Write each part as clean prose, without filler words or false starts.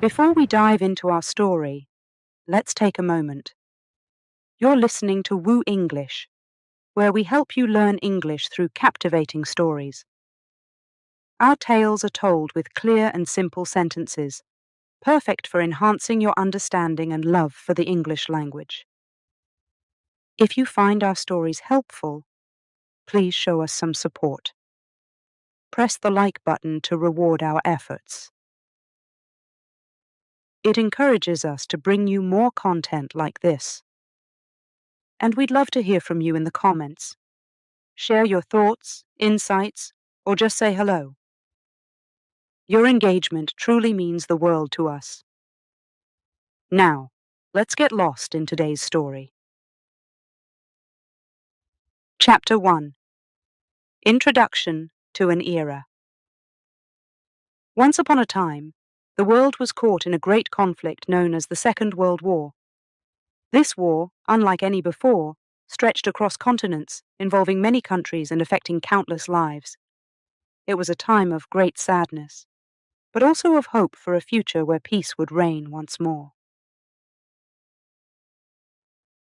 Before we dive into our story, let's take a moment. You're listening to Woo English, where we help you learn English through captivating stories. Our tales are told with clear and simple sentences, perfect for enhancing your understanding and love for the English language. If you find our stories helpful, please show us some support. Press the like button to reward our efforts. It encourages us to bring you more content like this. And we'd love to hear from you in the comments. Share your thoughts, insights, or just say hello. Your engagement truly means the world to us. Now, let's get lost in today's story. Chapter 1. Introduction to an Era. Once upon a time, the world was caught in a great conflict known as the Second World War. This war, unlike any before, stretched across continents, involving many countries and affecting countless lives. It was a time of great sadness, but also of hope for a future where peace would reign once more.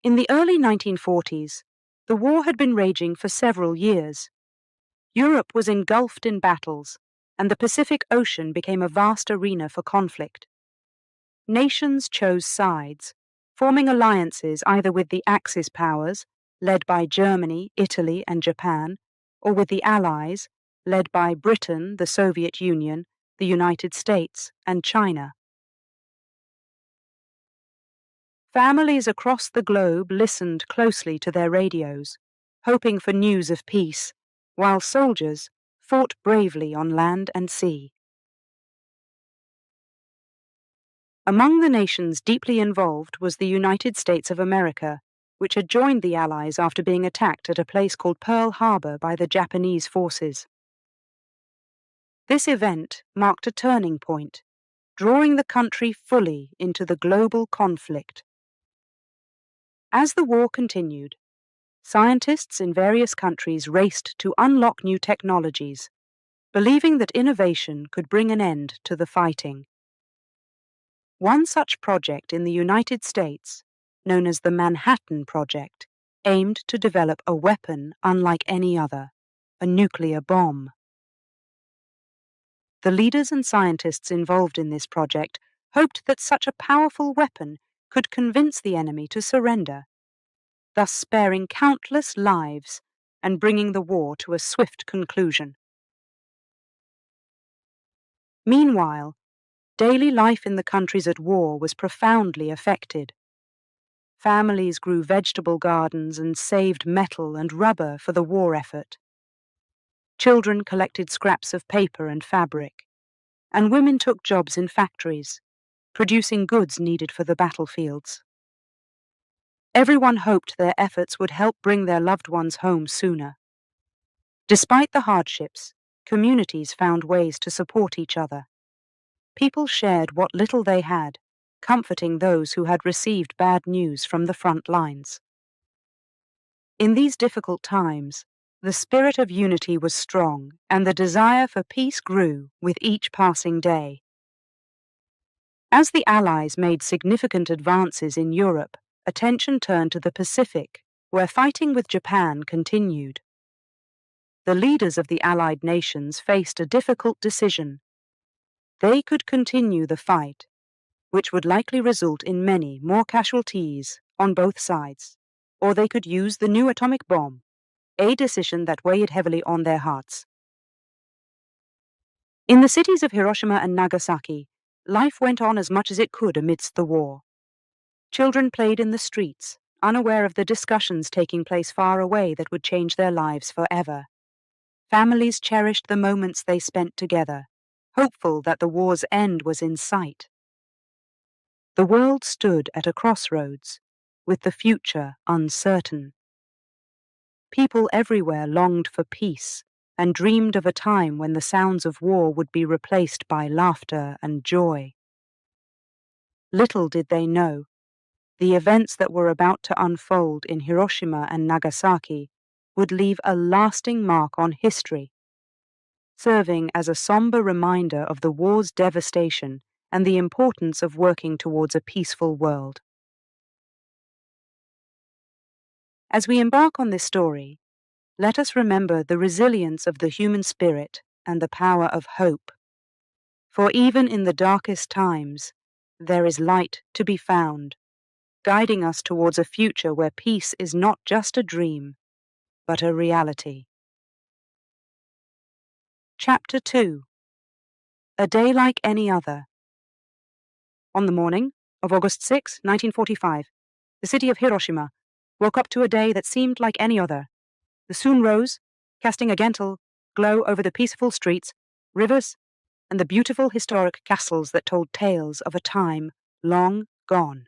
In the early 1940s, the war had been raging for several years. Europe was engulfed in battles, and the Pacific Ocean became a vast arena for conflict. Nations chose sides, forming alliances either with the Axis powers, led by Germany, Italy, and Japan, or with the Allies, led by Britain, the Soviet Union, the United States, and China. Families across the globe listened closely to their radios, hoping for news of peace, while soldiers fought bravely on land and sea. Among the nations deeply involved was the United States of America, which had joined the Allies after being attacked at a place called Pearl Harbor by the Japanese forces. This event marked a turning point, drawing the country fully into the global conflict. As the war continued, scientists in various countries raced to unlock new technologies, believing that innovation could bring an end to the fighting. One such project in the United States, known as the Manhattan Project, aimed to develop a weapon unlike any other, a nuclear bomb. The leaders and scientists involved in this project hoped that such a powerful weapon could convince the enemy to surrender, thus sparing countless lives and bringing the war to a swift conclusion. Meanwhile, daily life in the countries at war was profoundly affected. Families grew vegetable gardens and saved metal and rubber for the war effort. Children collected scraps of paper and fabric, and women took jobs in factories, producing goods needed for the battlefields. Everyone hoped their efforts would help bring their loved ones home sooner. Despite the hardships, communities found ways to support each other. People shared what little they had, comforting those who had received bad news from the front lines. In these difficult times, the spirit of unity was strong, and the desire for peace grew with each passing day. As the Allies made significant advances in Europe, attention turned to the Pacific, where fighting with Japan continued. The leaders of the Allied nations faced a difficult decision. They could continue the fight, which would likely result in many more casualties on both sides, or they could use the new atomic bomb, a decision that weighed heavily on their hearts. In the cities of Hiroshima and Nagasaki, life went on as much as it could amidst the war. Children played in the streets, unaware of the discussions taking place far away that would change their lives forever. Families cherished the moments they spent together, hopeful that the war's end was in sight. The world stood at a crossroads, with the future uncertain. People everywhere longed for peace and dreamed of a time when the sounds of war would be replaced by laughter and joy. Little did they know, the events that were about to unfold in Hiroshima and Nagasaki would leave a lasting mark on history, serving as a somber reminder of the war's devastation and the importance of working towards a peaceful world. As we embark on this story, let us remember the resilience of the human spirit and the power of hope. For even in the darkest times, there is light to be found, guiding us towards a future where peace is not just a dream, but a reality. Chapter 2. A Day Like Any Other. On the morning of August 6, 1945, the city of Hiroshima woke up to a day that seemed like any other. The sun rose, casting a gentle glow over the peaceful streets, rivers, and the beautiful historic castles that told tales of a time long gone.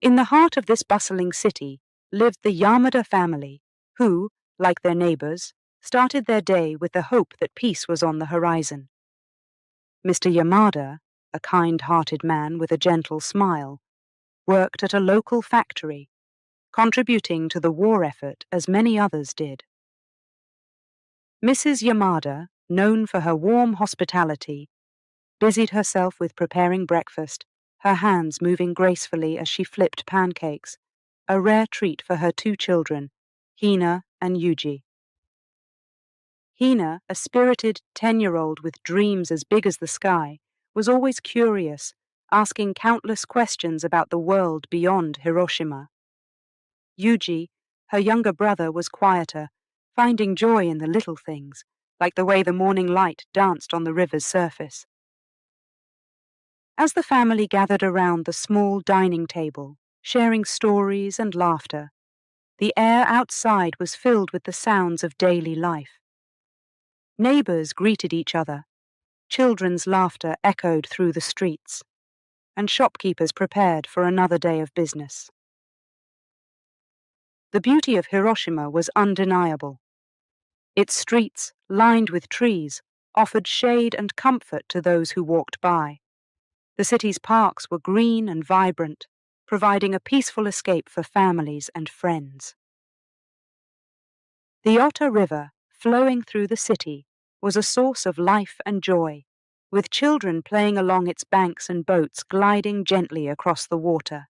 In the heart of this bustling city lived the Yamada family, who, like their neighbors, started their day with the hope that peace was on the horizon. Mr. Yamada, a kind-hearted man with a gentle smile, worked at a local factory, contributing to the war effort as many others did. Mrs. Yamada, known for her warm hospitality, busied herself with preparing breakfast, her hands moving gracefully as she flipped pancakes, a rare treat for her two children, Hina and Yuji. Hina, a spirited 10-year-old with dreams as big as the sky, was always curious, asking countless questions about the world beyond Hiroshima. Yuji, her younger brother, was quieter, finding joy in the little things, like the way the morning light danced on the river's surface. As the family gathered around the small dining table, sharing stories and laughter, the air outside was filled with the sounds of daily life. Neighbors greeted each other, children's laughter echoed through the streets, and shopkeepers prepared for another day of business. The beauty of Hiroshima was undeniable. Its streets, lined with trees, offered shade and comfort to those who walked by. The city's parks were green and vibrant, providing a peaceful escape for families and friends. The Otter River, flowing through the city, was a source of life and joy, with children playing along its banks and boats gliding gently across the water.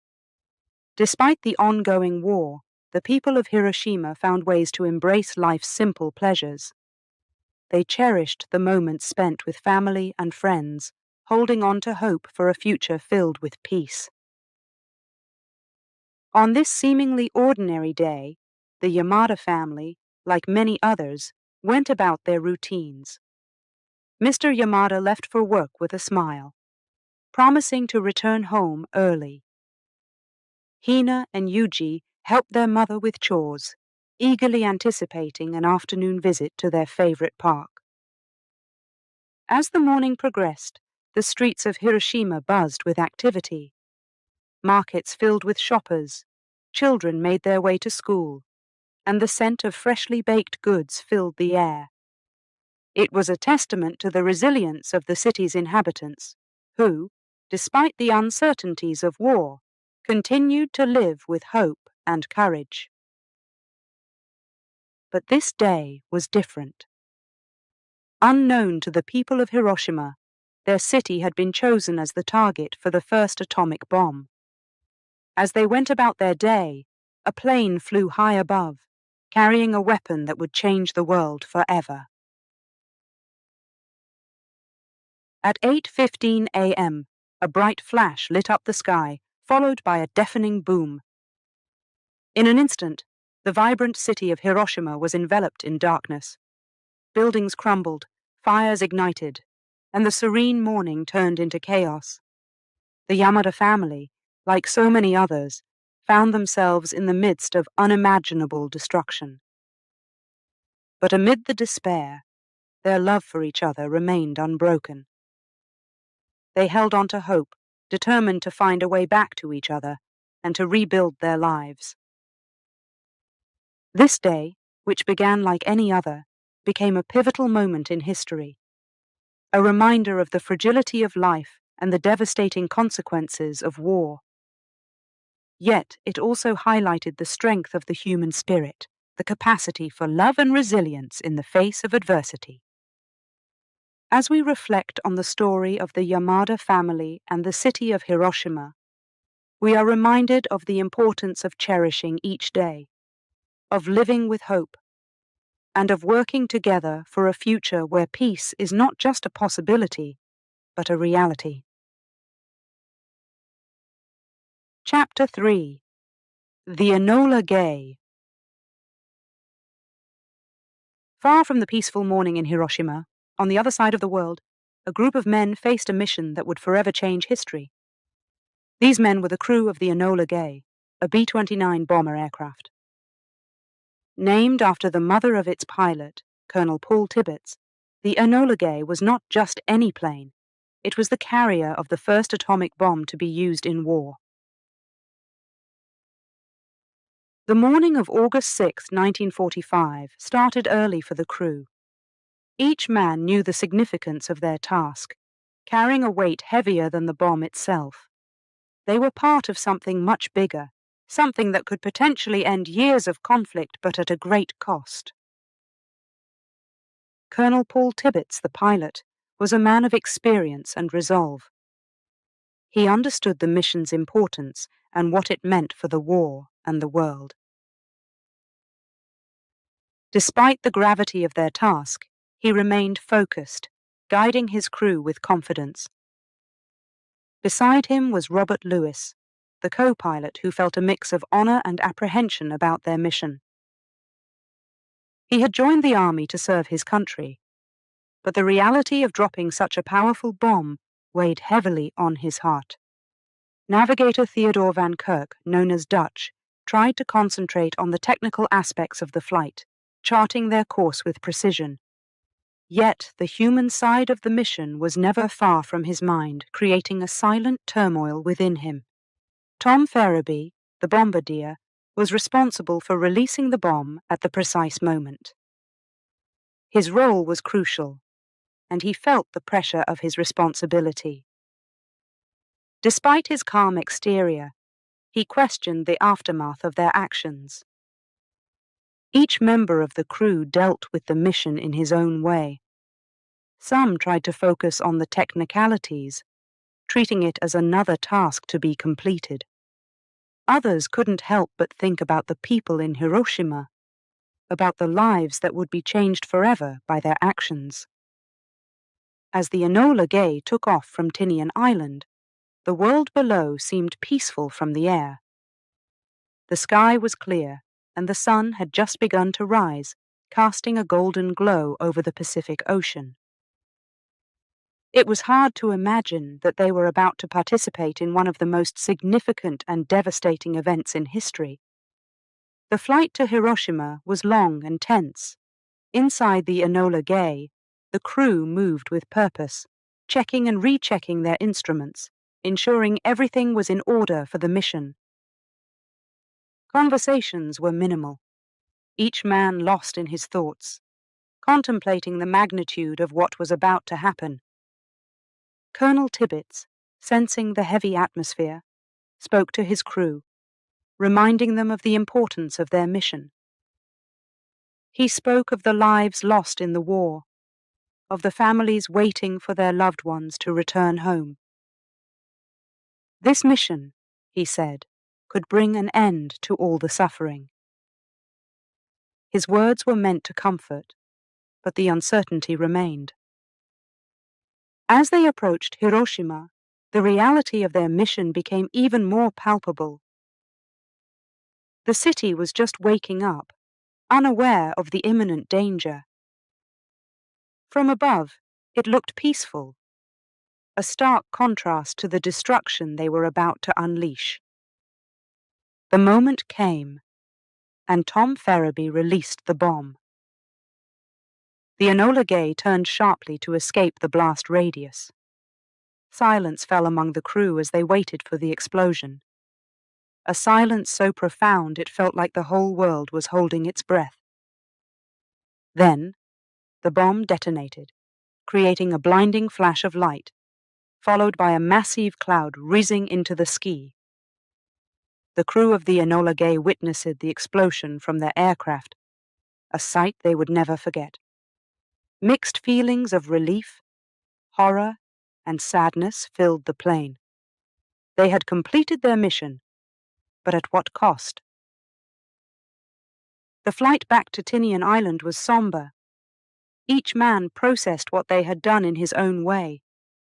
Despite the ongoing war, the people of Hiroshima found ways to embrace life's simple pleasures. They cherished the moments spent with family and friends, holding on to hope for a future filled with peace. On this seemingly ordinary day, the Yamada family, like many others, went about their routines. Mr. Yamada left for work with a smile, promising to return home early. Hina and Yuji helped their mother with chores, eagerly anticipating an afternoon visit to their favorite park. As the morning progressed, the streets of Hiroshima buzzed with activity. Markets filled with shoppers, children made their way to school, and the scent of freshly baked goods filled the air. It was a testament to the resilience of the city's inhabitants, who, despite the uncertainties of war, continued to live with hope and courage. But this day was different. Unknown to the people of Hiroshima, their city had been chosen as the target for the first atomic bomb. As they went about their day, a plane flew high above, carrying a weapon that would change the world forever. At 8:15 a.m., a bright flash lit up the sky, followed by a deafening boom. In an instant, the vibrant city of Hiroshima was enveloped in darkness. Buildings crumbled, fires ignited, and the serene morning turned into chaos. The Yamada family, like so many others, found themselves in the midst of unimaginable destruction. But amid the despair, their love for each other remained unbroken. They held on to hope, determined to find a way back to each other and to rebuild their lives. This day, which began like any other, became a pivotal moment in history, a reminder of the fragility of life and the devastating consequences of war. Yet it also highlighted the strength of the human spirit, the capacity for love and resilience in the face of adversity. As we reflect on the story of the Yamada family and the city of Hiroshima, we are reminded of the importance of cherishing each day, of living with hope, and of working together for a future where peace is not just a possibility, but a reality. Chapter 3. The Enola Gay. Far from the peaceful morning in Hiroshima, on the other side of the world, a group of men faced a mission that would forever change history. These men were the crew of the Enola Gay, a B-29 bomber aircraft. Named after the mother of its pilot, Colonel Paul Tibbets, the Enola Gay was not just any plane. It was the carrier of the first atomic bomb to be used in war. The morning of August 6, 1945, started early for the crew. Each man knew the significance of their task, carrying a weight heavier than the bomb itself. They were part of something much bigger, something that could potentially end years of conflict but at a great cost. Colonel Paul Tibbets, the pilot, was a man of experience and resolve. He understood the mission's importance and what it meant for the war and the world. Despite the gravity of their task, he remained focused, guiding his crew with confidence. Beside him was Robert Lewis, the co-pilot who felt a mix of honor and apprehension about their mission. He had joined the army to serve his country, but the reality of dropping such a powerful bomb weighed heavily on his heart. Navigator Theodore van Kirk, known as Dutch, tried to concentrate on the technical aspects of the flight, charting their course with precision. Yet the human side of the mission was never far from his mind, creating a silent turmoil within him. Tom Ferriby, the bombardier, was responsible for releasing the bomb at the precise moment. His role was crucial, and he felt the pressure of his responsibility. Despite his calm exterior, he questioned the aftermath of their actions. Each member of the crew dealt with the mission in his own way. Some tried to focus on the technicalities, treating it as another task to be completed. Others couldn't help but think about the people in Hiroshima, about the lives that would be changed forever by their actions. As the Enola Gay took off from Tinian Island, the world below seemed peaceful from the air. The sky was clear, and the sun had just begun to rise, casting a golden glow over the Pacific Ocean. It was hard to imagine that they were about to participate in one of the most significant and devastating events in history. The flight to Hiroshima was long and tense. Inside the Enola Gay, the crew moved with purpose, checking and rechecking their instruments, ensuring everything was in order for the mission. Conversations were minimal, each man lost in his thoughts, contemplating the magnitude of what was about to happen. Colonel Tibbets, sensing the heavy atmosphere, spoke to his crew, reminding them of the importance of their mission. He spoke of the lives lost in the war, of the families waiting for their loved ones to return home. This mission, he said, could bring an end to all the suffering. His words were meant to comfort, but the uncertainty remained. As they approached Hiroshima, the reality of their mission became even more palpable. The city was just waking up, unaware of the imminent danger. From above, it looked peaceful, a stark contrast to the destruction they were about to unleash. The moment came, and Tom Ferriby released the bomb. The Enola Gay turned sharply to escape the blast radius. Silence fell among the crew as they waited for the explosion. A silence so profound it felt like the whole world was holding its breath. Then, the bomb detonated, creating a blinding flash of light, followed by a massive cloud whizzing into the sky. The crew of the Enola Gay witnessed the explosion from their aircraft, a sight they would never forget. Mixed feelings of relief Horror and sadness filled the plain. They had completed their mission, but at what cost? The flight back to Tinian Island was somber. Each man processed what they had done in his own way,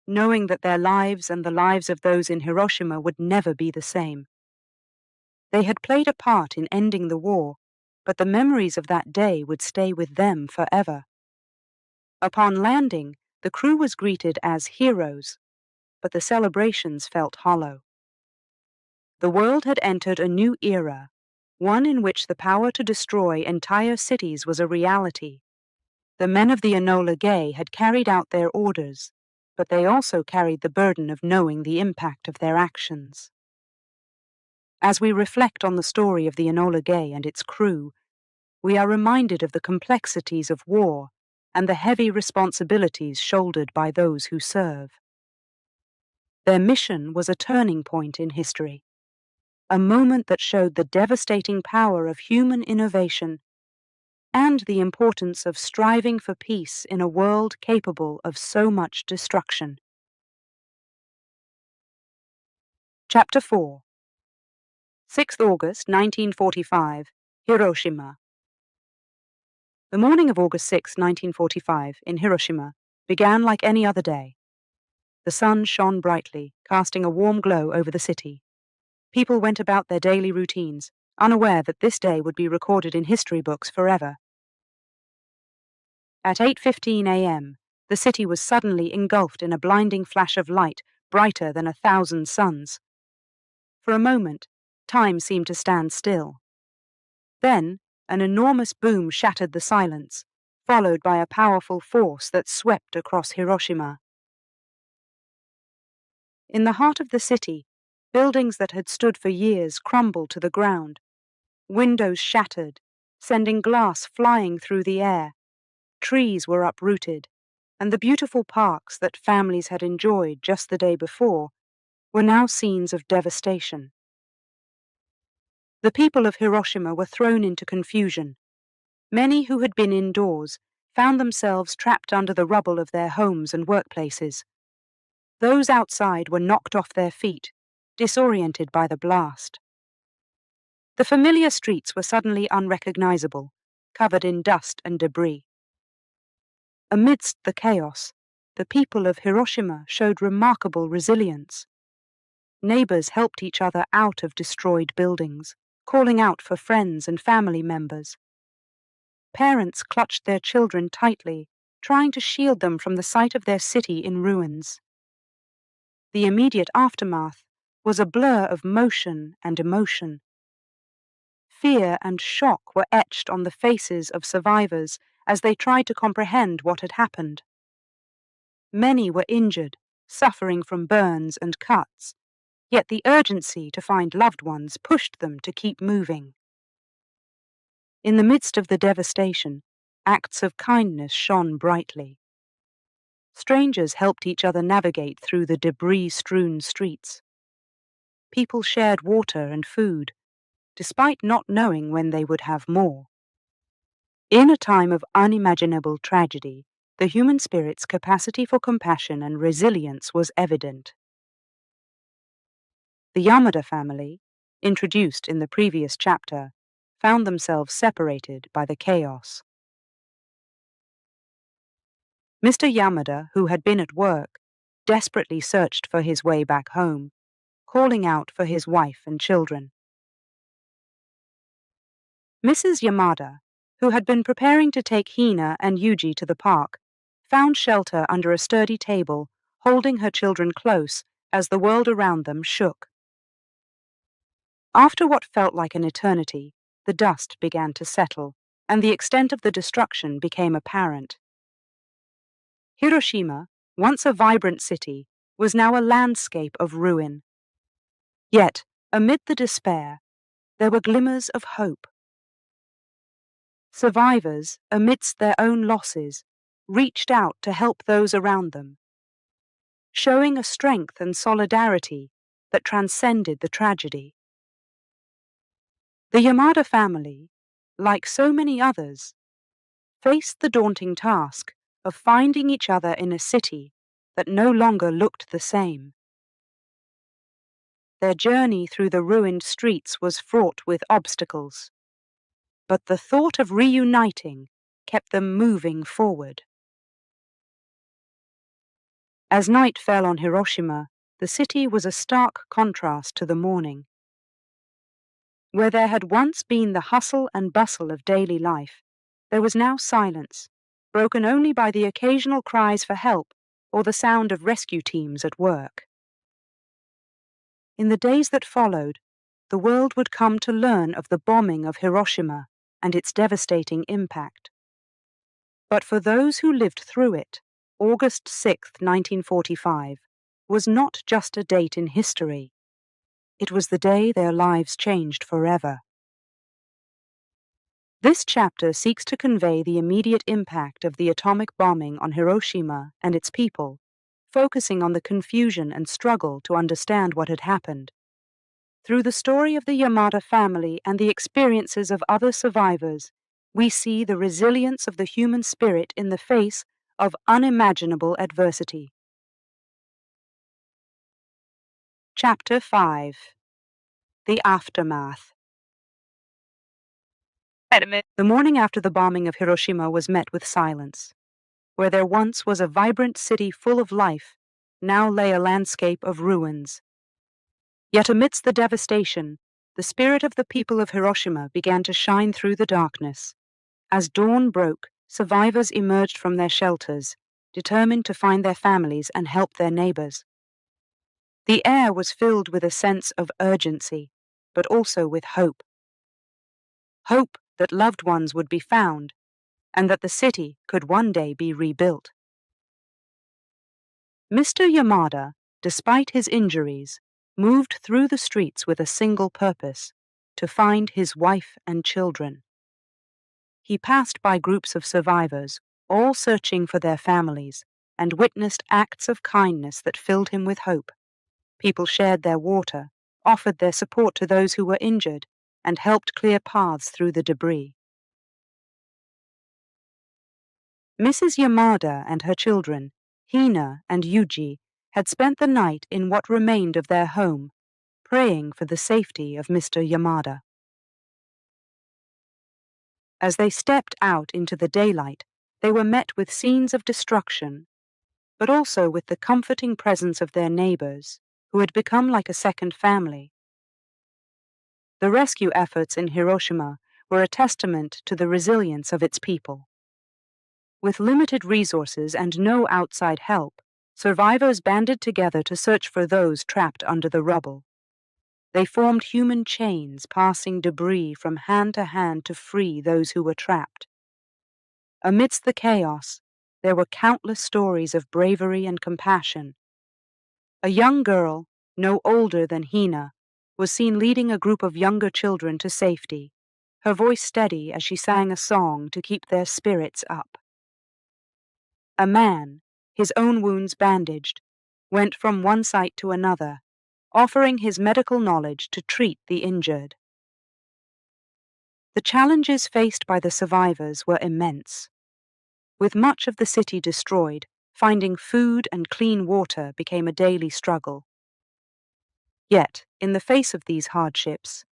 knowing that their lives and the lives of those in Hiroshima would never be the same. They had played a part in ending the war, but the memories of that day would stay with them forever. Upon landing, the crew was greeted as heroes, but the celebrations felt hollow. The world had entered a new era, one in which the power to destroy entire cities was a reality. The men of the Enola Gay had carried out their orders, but they also carried the burden of knowing the impact of their actions. As we reflect on the story of the Enola Gay and its crew, we are reminded of the complexities of war and the heavy responsibilities shouldered by those who serve. Their mission was a turning point in history, a moment that showed the devastating power of human innovation and the importance of striving for peace in a world capable of so much destruction. Chapter 4. 6th August 1945, Hiroshima. The morning of August 6, 1945, in Hiroshima, began like any other day. The sun shone brightly, casting a warm glow over the city. People went about their daily routines, unaware that this day would be recorded in history books forever. At 8:15 a.m., the city was suddenly engulfed in a blinding flash of light, brighter than 1,000 suns. For a moment, time seemed to stand still. Then, an enormous boom shattered the silence, followed by a powerful force that swept across Hiroshima. In the heart of the city, buildings that had stood for years crumbled to the ground. Windows shattered, sending glass flying through the air. Trees were uprooted, and the beautiful parks that families had enjoyed just the day before were now scenes of devastation. The people of Hiroshima were thrown into confusion. Many who had been indoors found themselves trapped under the rubble of their homes and workplaces. Those outside were knocked off their feet, disoriented by the blast. The familiar streets were suddenly unrecognizable, covered in dust and debris. Amidst the chaos, the people of Hiroshima showed remarkable resilience. Neighbors helped each other out of destroyed buildings, calling out for friends and family members. Parents clutched their children tightly, trying to shield them from the sight of their city in ruins. The immediate aftermath was a blur of motion and emotion. Fear and shock were etched on the faces of survivors as they tried to comprehend what had happened. Many were injured, suffering from burns and cuts, yet the urgency to find loved ones pushed them to keep moving. In the midst of the devastation, acts of kindness shone brightly. Strangers helped each other navigate through the debris-strewn streets. People shared water and food, despite not knowing when they would have more. In a time of unimaginable tragedy, the human spirit's capacity for compassion and resilience was evident. The Yamada family, introduced in the previous chapter, found themselves separated by the chaos. Mr. Yamada, who had been at work, desperately searched for his way back home, calling out for his wife and children. Mrs. Yamada, who had been preparing to take Hina and Yuji to the park, found shelter under a sturdy table, holding her children close as the world around them shook. After what felt like an eternity, the dust began to settle, and the extent of the destruction became apparent. Hiroshima, once a vibrant city, was now a landscape of ruin. Yet, amid the despair, there were glimmers of hope. Survivors, amidst their own losses, reached out to help those around them, showing a strength and solidarity that transcended the tragedy. The Yamada family, like so many others, faced the daunting task of finding each other in a city that no longer looked the same. Their journey through the ruined streets was fraught with obstacles, but the thought of reuniting kept them moving forward. As night fell on Hiroshima, the city was a stark contrast to the morning. Where there had once been the hustle and bustle of daily life, there was now silence, broken only by the occasional cries for help or the sound of rescue teams at work. In the days that followed, the world would come to learn of the bombing of Hiroshima and its devastating impact. But for those who lived through it, August 6, 1945, was not just a date in history. It was the day their lives changed forever. This chapter seeks to convey the immediate impact of the atomic bombing on Hiroshima and its people, focusing on the confusion and struggle to understand what had happened. Through the story of the Yamada family and the experiences of other survivors, we see the resilience of the human spirit in the face of unimaginable adversity. Chapter 5. The Aftermath. The morning after the bombing of Hiroshima was met with silence. Where there once was a vibrant city full of life, now lay a landscape of ruins. Yet amidst the devastation, the spirit of the people of Hiroshima began to shine through the darkness. As dawn broke, survivors emerged from their shelters, determined to find their families and help their neighbors. The air was filled with a sense of urgency, but also with hope. Hope that loved ones would be found, and that the city could one day be rebuilt. Mr. Yamada, despite his injuries, moved through the streets with a single purpose: to find his wife and children. He passed by groups of survivors, all searching for their families, and witnessed acts of kindness that filled him with hope. People shared their water, offered their support to those who were injured, and helped clear paths through the debris. Mrs. Yamada and her children, Hina and Yuji, had spent the night in what remained of their home, praying for the safety of Mr. Yamada. As they stepped out into the daylight, they were met with scenes of destruction, but also with the comforting presence of their neighbors, who had become like a second family. The rescue efforts in Hiroshima were a testament to the resilience of its people. With limited resources and no outside help, survivors banded together to search for those trapped under the rubble. They formed human chains, passing debris from hand to hand to free those who were trapped. Amidst the chaos, there were countless stories of bravery and compassion. A young girl, no older than Hina, was seen leading a group of younger children to safety, her voice steady as she sang a song to keep their spirits up. A man, his own wounds bandaged, went from one site to another, offering his medical knowledge to treat the injured. The challenges faced by the survivors were immense. With much of the city destroyed, finding food and clean water became a daily struggle. Yet, in the face of these hardships,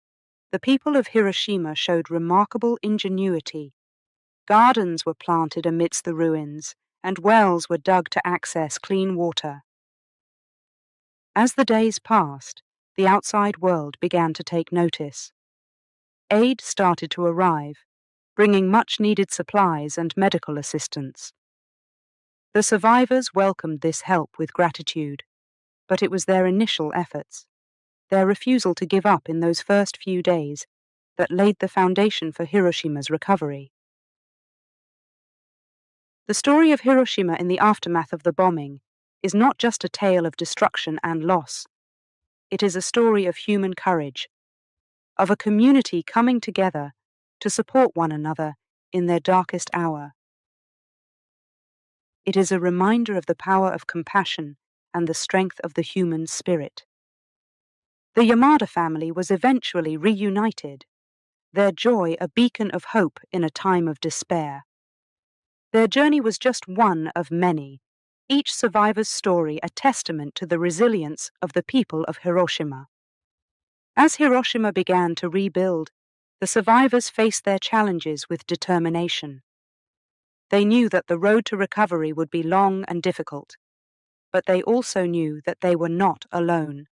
the people of Hiroshima showed remarkable ingenuity. Gardens were planted amidst the ruins, and wells were dug to access clean water. As the days passed, the outside world began to take notice. Aid started to arrive, bringing much-needed supplies and medical assistance. The survivors welcomed this help with gratitude, but it was their initial efforts, their refusal to give up in those first few days, that laid the foundation for Hiroshima's recovery. The story of Hiroshima in the aftermath of the bombing is not just a tale of destruction and loss. It is a story of human courage, of a community coming together to support one another in their darkest hour. It is a reminder of the power of compassion and the strength of the human spirit. The Yamada family was eventually reunited, their joy a beacon of hope in a time of despair. Their journey was just one of many, each survivor's story a testament to the resilience of the people of Hiroshima. As Hiroshima began to rebuild, the survivors faced their challenges with determination. They knew that the road to recovery would be long and difficult, but they also knew that they were not alone.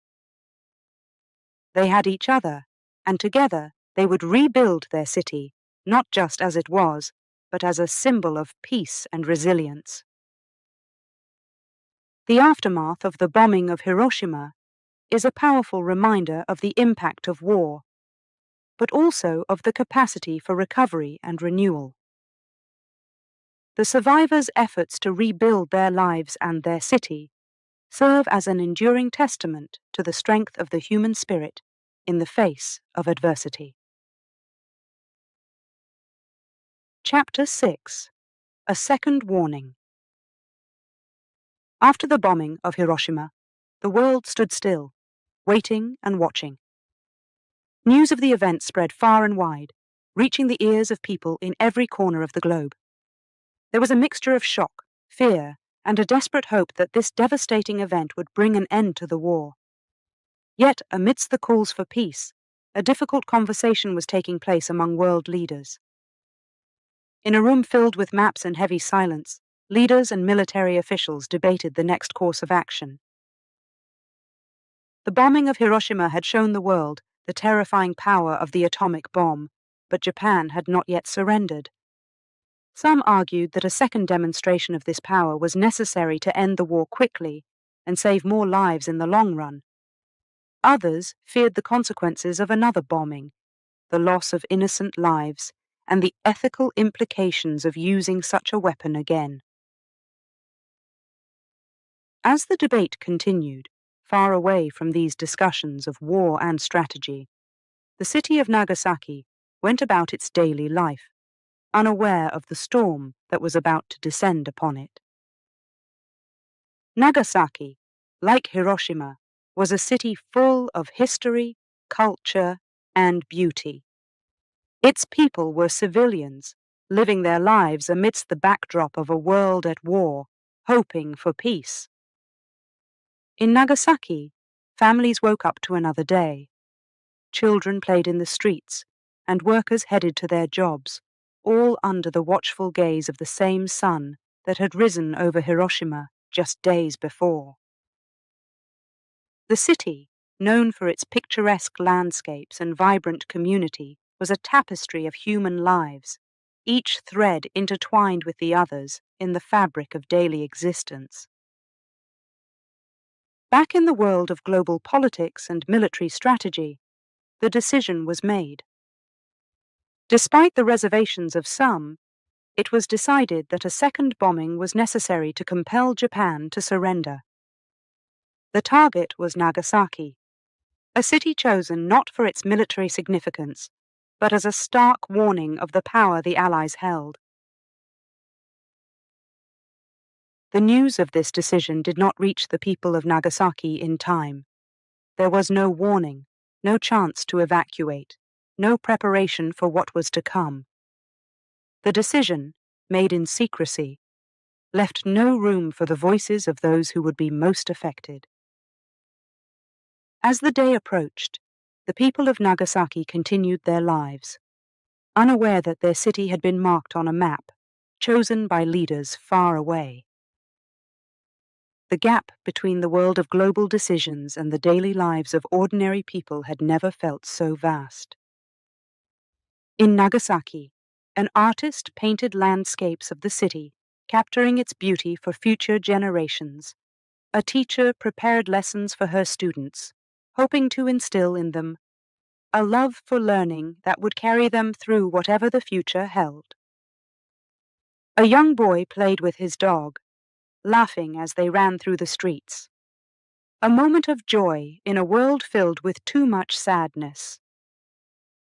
They had each other, and together they would rebuild their city, not just as it was, but as a symbol of peace and resilience. The aftermath of the bombing of Hiroshima is a powerful reminder of the impact of war, but also of the capacity for recovery and renewal. The survivors' efforts to rebuild their lives and their city serve as an enduring testament to the strength of the human spirit in the face of adversity. Chapter 6: A Second Warning. After the bombing of Hiroshima, the world stood still, waiting and watching. News of the event spread far and wide, reaching the ears of people in every corner of the globe. There was a mixture of shock, fear, and a desperate hope that this devastating event would bring an end to the war. Yet, amidst the calls for peace, a difficult conversation was taking place among world leaders. In a room filled with maps and heavy silence, leaders and military officials debated the next course of action. The bombing of Hiroshima had shown the world the terrifying power of the atomic bomb, but Japan had not yet surrendered. Some argued that a second demonstration of this power was necessary to end the war quickly and save more lives in the long run. Others feared the consequences of another bombing, the loss of innocent lives, and the ethical implications of using such a weapon again. As the debate continued, far away from these discussions of war and strategy, the city of Nagasaki went about its daily life, unaware of the storm that was about to descend upon it. Nagasaki, like Hiroshima, was a city full of history, culture, and beauty. Its people were civilians, living their lives amidst the backdrop of a world at war, hoping for peace. In Nagasaki, families woke up to another day. Children played in the streets, and workers headed to their jobs, all under the watchful gaze of the same sun that had risen over Hiroshima just days before. The city, known for its picturesque landscapes and vibrant community, was a tapestry of human lives, each thread intertwined with the others in the fabric of daily existence. Back in the world of global politics and military strategy, the decision was made. Despite the reservations of some, it was decided that a second bombing was necessary to compel Japan to surrender. The target was Nagasaki, a city chosen not for its military significance, but as a stark warning of the power the Allies held. The news of this decision did not reach the people of Nagasaki in time. There was no warning, no chance to evacuate, no preparation for what was to come. The decision, made in secrecy, left no room for the voices of those who would be most affected. As the day approached, the people of Nagasaki continued their lives, unaware that their city had been marked on a map, chosen by leaders far away. The gap between the world of global decisions and the daily lives of ordinary people had never felt so vast. In Nagasaki, an artist painted landscapes of the city, capturing its beauty for future generations. A teacher prepared lessons for her students, hoping to instill in them a love for learning that would carry them through whatever the future held. A young boy played with his dog, laughing as they ran through the streets. A moment of joy in a world filled with too much sadness.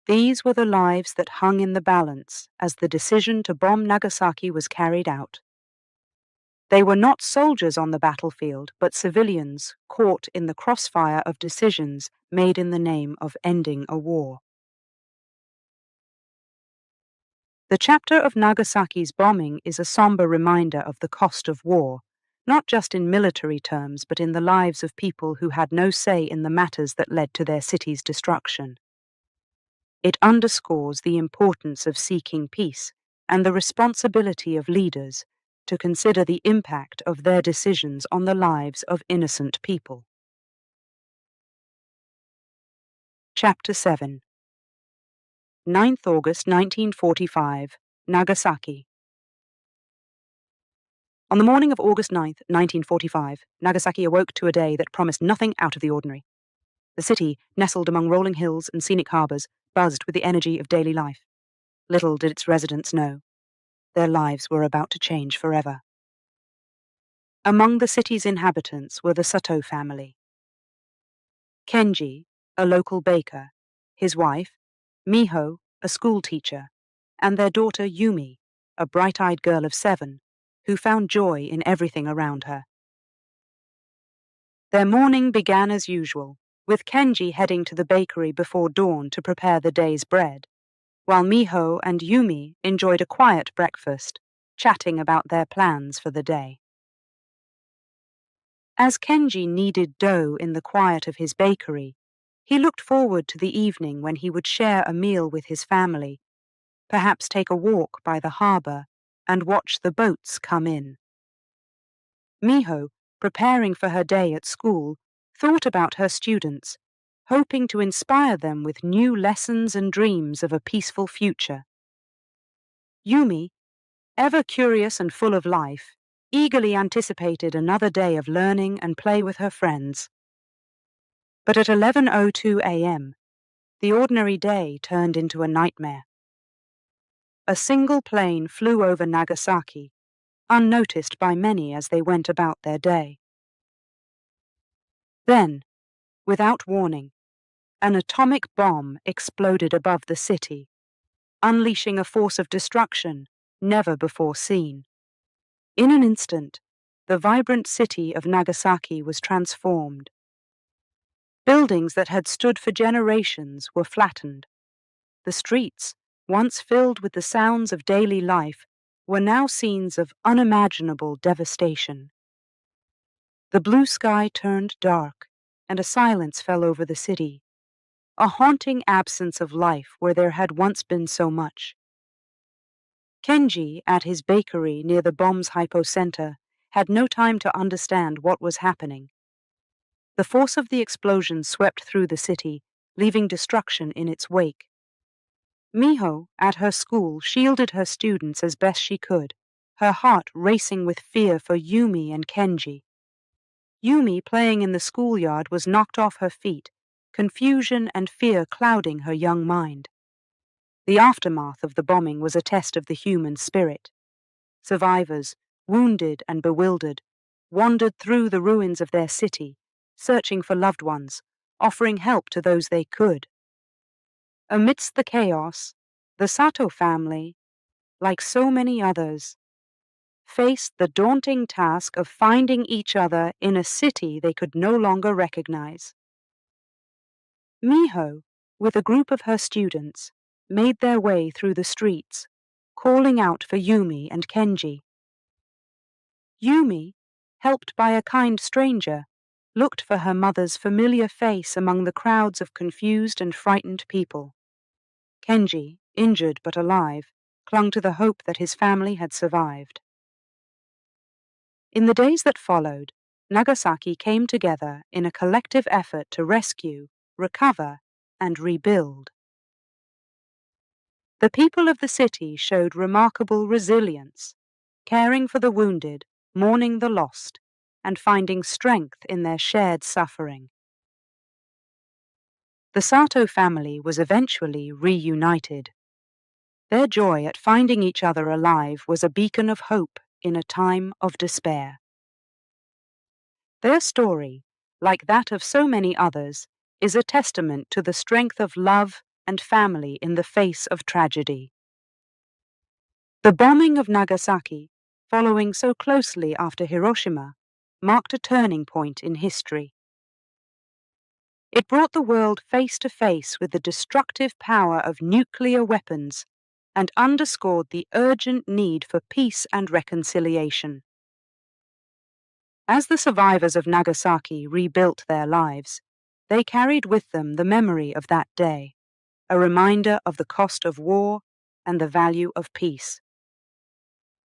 These were the lives that hung in the balance as the decision to bomb Nagasaki was carried out. They were not soldiers on the battlefield, but civilians caught in the crossfire of decisions made in the name of ending a war. The chapter of Nagasaki's bombing is a somber reminder of the cost of war, not just in military terms, but in the lives of people who had no say in the matters that led to their city's destruction. It underscores the importance of seeking peace and the responsibility of leaders to consider the impact of their decisions on the lives of innocent people. Chapter 7. 9th August 1945, Nagasaki. On the morning of August 9th, 1945, Nagasaki awoke to a day that promised nothing out of the ordinary. The city, nestled among rolling hills and scenic harbours, buzzed with the energy of daily life. Little did its residents know, their lives were about to change forever. Among the city's inhabitants were the Sato family. Kenji, a local baker, his wife, Miho, a school teacher, and their daughter Yumi, a bright-eyed girl of 7, who found joy in everything around her. Their morning began as usual, with Kenji heading to the bakery before dawn to prepare the day's bread, while Miho and Yumi enjoyed a quiet breakfast, chatting about their plans for the day. As Kenji kneaded dough in the quiet of his bakery, he looked forward to the evening when he would share a meal with his family, perhaps take a walk by the harbour and watch the boats come in. Miho, preparing for her day at school, thought about her students, hoping to inspire them with new lessons and dreams of a peaceful future. Yumi, ever curious and full of life, eagerly anticipated another day of learning and play with her friends. But at 11:02 a.m., the ordinary day turned into a nightmare. A single plane flew over Nagasaki, unnoticed by many as they went about their day. Then, without warning, an atomic bomb exploded above the city, unleashing a force of destruction never before seen. In an instant, the vibrant city of Nagasaki was transformed. Buildings that had stood for generations were flattened. The streets, once filled with the sounds of daily life, were now scenes of unimaginable devastation. The blue sky turned dark, and a silence fell over the city, a haunting absence of life where there had once been so much. Kenji, at his bakery near the bomb's hypocenter, had no time to understand what was happening. The force of the explosion swept through the city, leaving destruction in its wake. Miho, at her school, shielded her students as best she could, her heart racing with fear for Yumi and Kenji. Yumi, playing in the schoolyard, was knocked off her feet, confusion and fear clouding her young mind. The aftermath of the bombing was a test of the human spirit. Survivors, wounded and bewildered, wandered through the ruins of their city, searching for loved ones, offering help to those they could. Amidst the chaos, the Sato family, like so many others, faced the daunting task of finding each other in a city they could no longer recognize. Miho, with a group of her students, made their way through the streets, calling out for Yumi and Kenji. Yumi, helped by a kind stranger, looked for her mother's familiar face among the crowds of confused and frightened people. Kenji, injured but alive, clung to the hope that his family had survived. In the days that followed, Nagasaki came together in a collective effort to rescue, recover, and rebuild. The people of the city showed remarkable resilience, caring for the wounded, mourning the lost, and finding strength in their shared suffering. The Sato family was eventually reunited. Their joy at finding each other alive was a beacon of hope in a time of despair. Their story, like that of so many others, is a testament to the strength of love and family in the face of tragedy. The bombing of Nagasaki, following so closely after Hiroshima, marked a turning point in history. It brought the world face to face with the destructive power of nuclear weapons and underscored the urgent need for peace and reconciliation. As the survivors of Nagasaki rebuilt their lives, they carried with them the memory of that day, a reminder of the cost of war and the value of peace.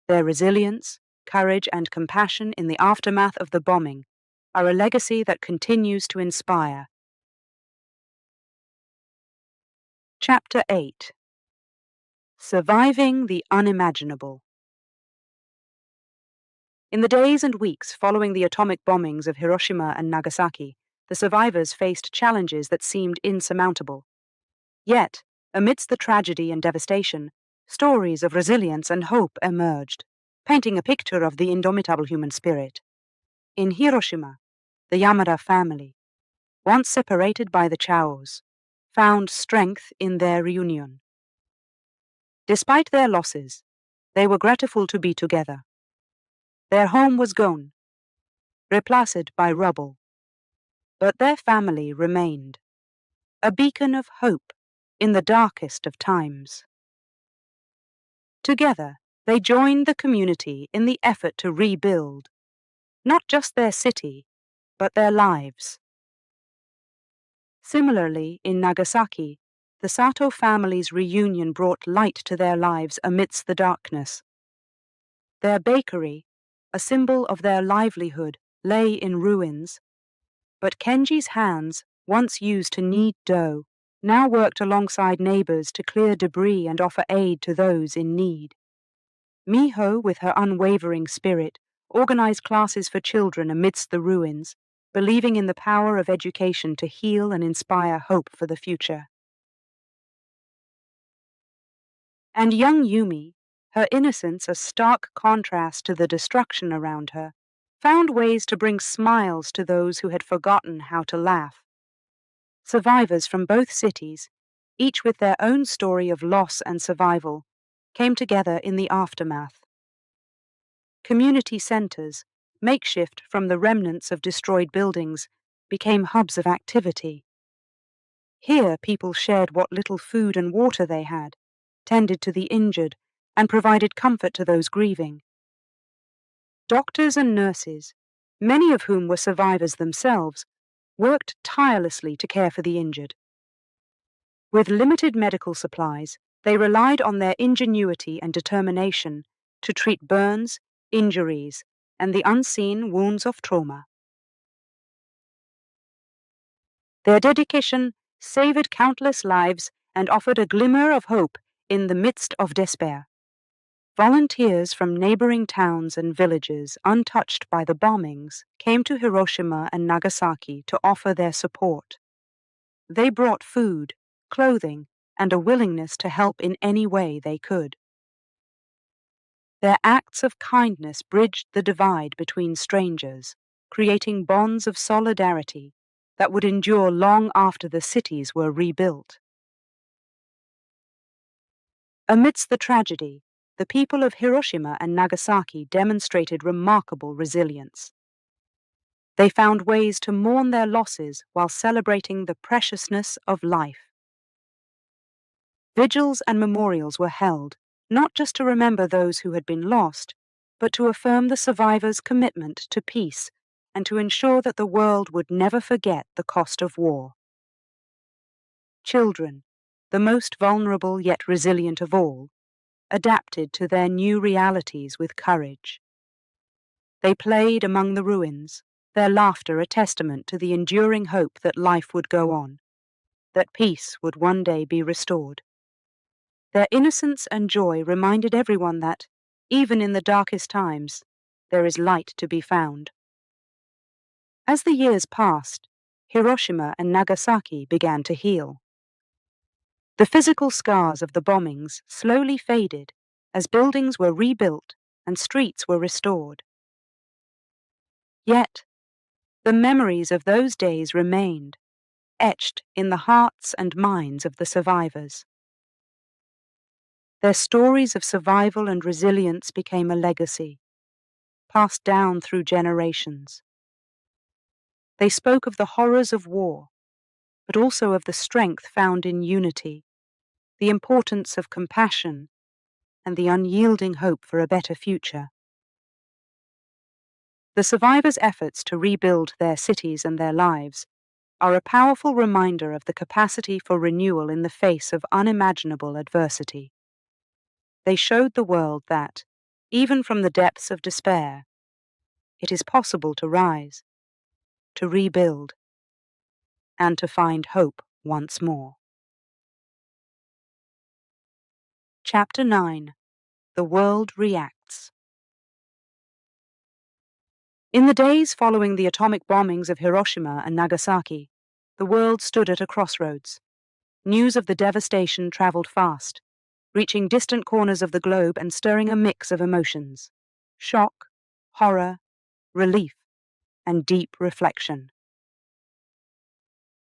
Their resilience, courage, and compassion in the aftermath of the bombing are a legacy that continues to inspire. Chapter 8: Surviving the Unimaginable. In the days and weeks following the atomic bombings of Hiroshima and Nagasaki, the survivors faced challenges that seemed insurmountable. Yet, amidst the tragedy and devastation, stories of resilience and hope emerged, painting a picture of the indomitable human spirit. In Hiroshima, the Yamada family, once separated by the Chaos, found strength in their reunion. Despite their losses, they were grateful to be together. Their home was gone, replaced by rubble, but their family remained, a beacon of hope in the darkest of times. Together, they joined the community in the effort to rebuild, not just their city, but their lives. Similarly, in Nagasaki, the Sato family's reunion brought light to their lives amidst the darkness. Their bakery, a symbol of their livelihood, lay in ruins, but Kenji's hands, once used to knead dough, now worked alongside neighbors to clear debris and offer aid to those in need. Miho, with her unwavering spirit, organized classes for children amidst the ruins, believing in the power of education to heal and inspire hope for the future. And young Yumi, her innocence a stark contrast to the destruction around her, found ways to bring smiles to those who had forgotten how to laugh. Survivors from both cities, each with their own story of loss and survival, came together in the aftermath. Community centers, makeshift from the remnants of destroyed buildings, became hubs of activity. Here people shared what little food and water they had, tended to the injured, and provided comfort to those grieving. Doctors and nurses, many of whom were survivors themselves, worked tirelessly to care for the injured. With limited medical supplies, they relied on their ingenuity and determination to treat burns, injuries, and the unseen wounds of trauma. Their dedication saved countless lives and offered a glimmer of hope in the midst of despair. Volunteers from neighboring towns and villages untouched by the bombings came to Hiroshima and Nagasaki to offer their support. They brought food, clothing, and a willingness to help in any way they could. Their acts of kindness bridged the divide between strangers, creating bonds of solidarity that would endure long after the cities were rebuilt. Amidst the tragedy, the people of Hiroshima and Nagasaki demonstrated remarkable resilience. They found ways to mourn their losses while celebrating the preciousness of life. Vigils and memorials were held, not just to remember those who had been lost, but to affirm the survivors' commitment to peace and to ensure that the world would never forget the cost of war. Children, the most vulnerable yet resilient of all, adapted to their new realities with courage. They played among the ruins, their laughter a testament to the enduring hope that life would go on, that peace would one day be restored. Their innocence and joy reminded everyone that, even in the darkest times, there is light to be found. As the years passed, Hiroshima and Nagasaki began to heal. The physical scars of the bombings slowly faded as buildings were rebuilt and streets were restored. Yet, the memories of those days remained, etched in the hearts and minds of the survivors. Their stories of survival and resilience became a legacy, passed down through generations. They spoke of the horrors of war, but also of the strength found in unity, the importance of compassion, and the unyielding hope for a better future. The survivors' efforts to rebuild their cities and their lives are a powerful reminder of the capacity for renewal in the face of unimaginable adversity. They showed the world that, even from the depths of despair, it is possible to rise, to rebuild, and to find hope once more. Chapter 9. The World Reacts. In the days following the atomic bombings of Hiroshima and Nagasaki, the world stood at a crossroads. News of the devastation traveled fast, reaching distant corners of the globe and stirring a mix of emotions: shock, horror, relief, and deep reflection.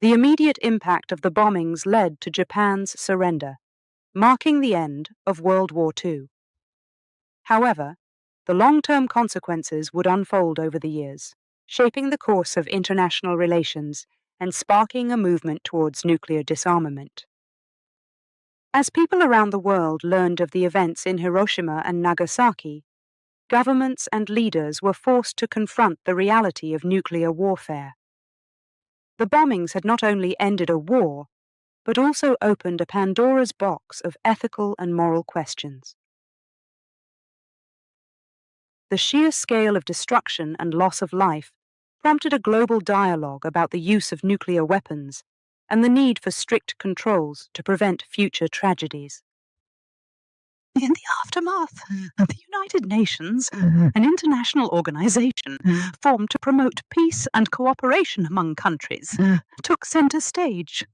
The immediate impact of the bombings led to Japan's surrender, marking the end of World War II. However, the long-term consequences would unfold over the years, shaping the course of international relations and sparking a movement towards nuclear disarmament. As people around the world learned of the events in Hiroshima and Nagasaki, governments and leaders were forced to confront the reality of nuclear warfare. The bombings had not only ended a war, but also opened a Pandora's box of ethical and moral questions. The sheer scale of destruction and loss of life prompted a global dialogue about the use of nuclear weapons and the need for strict controls to prevent future tragedies. In the aftermath, the United Nations, an international organization formed to promote peace and cooperation among countries, took center stage.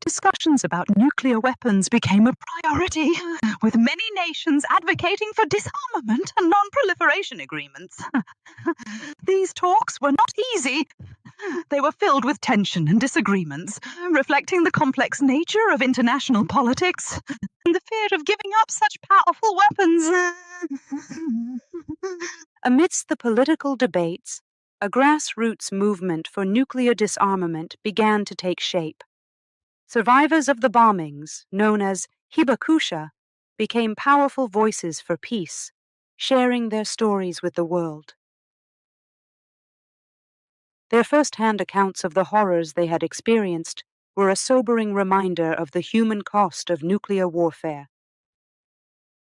Discussions about nuclear weapons became a priority, with many nations advocating for disarmament and non-proliferation agreements. These talks were not easy. They were filled with tension and disagreements, reflecting the complex nature of international politics and the fear of giving up such powerful weapons. Amidst the political debates, a grassroots movement for nuclear disarmament began to take shape. Survivors of the bombings, known as hibakusha, became powerful voices for peace, sharing their stories with the world. Their first-hand accounts of the horrors they had experienced were a sobering reminder of the human cost of nuclear warfare.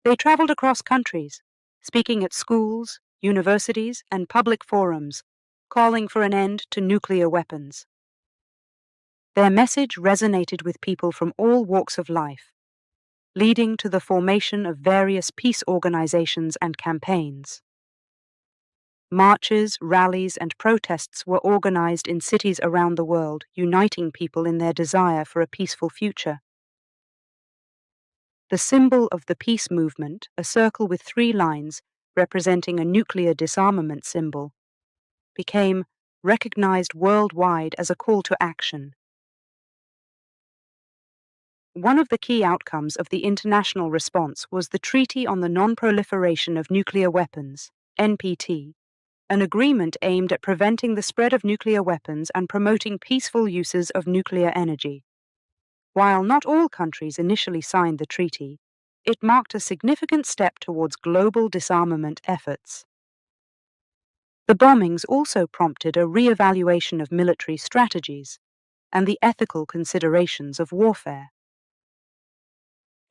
They traveled across countries, speaking at schools, universities, and public forums, calling for an end to nuclear weapons. Their message resonated with people from all walks of life, leading to the formation of various peace organizations and campaigns. Marches, rallies, and protests were organized in cities around the world, uniting people in their desire for a peaceful future. The symbol of the peace movement, a circle with 3 lines representing a nuclear disarmament symbol, became recognized worldwide as a call to action. One of the key outcomes of the international response was the Treaty on the Non-Proliferation of Nuclear Weapons, NPT, an agreement aimed at preventing the spread of nuclear weapons and promoting peaceful uses of nuclear energy. While not all countries initially signed the treaty, it marked a significant step towards global disarmament efforts. The bombings also prompted a re-evaluation of military strategies and the ethical considerations of warfare.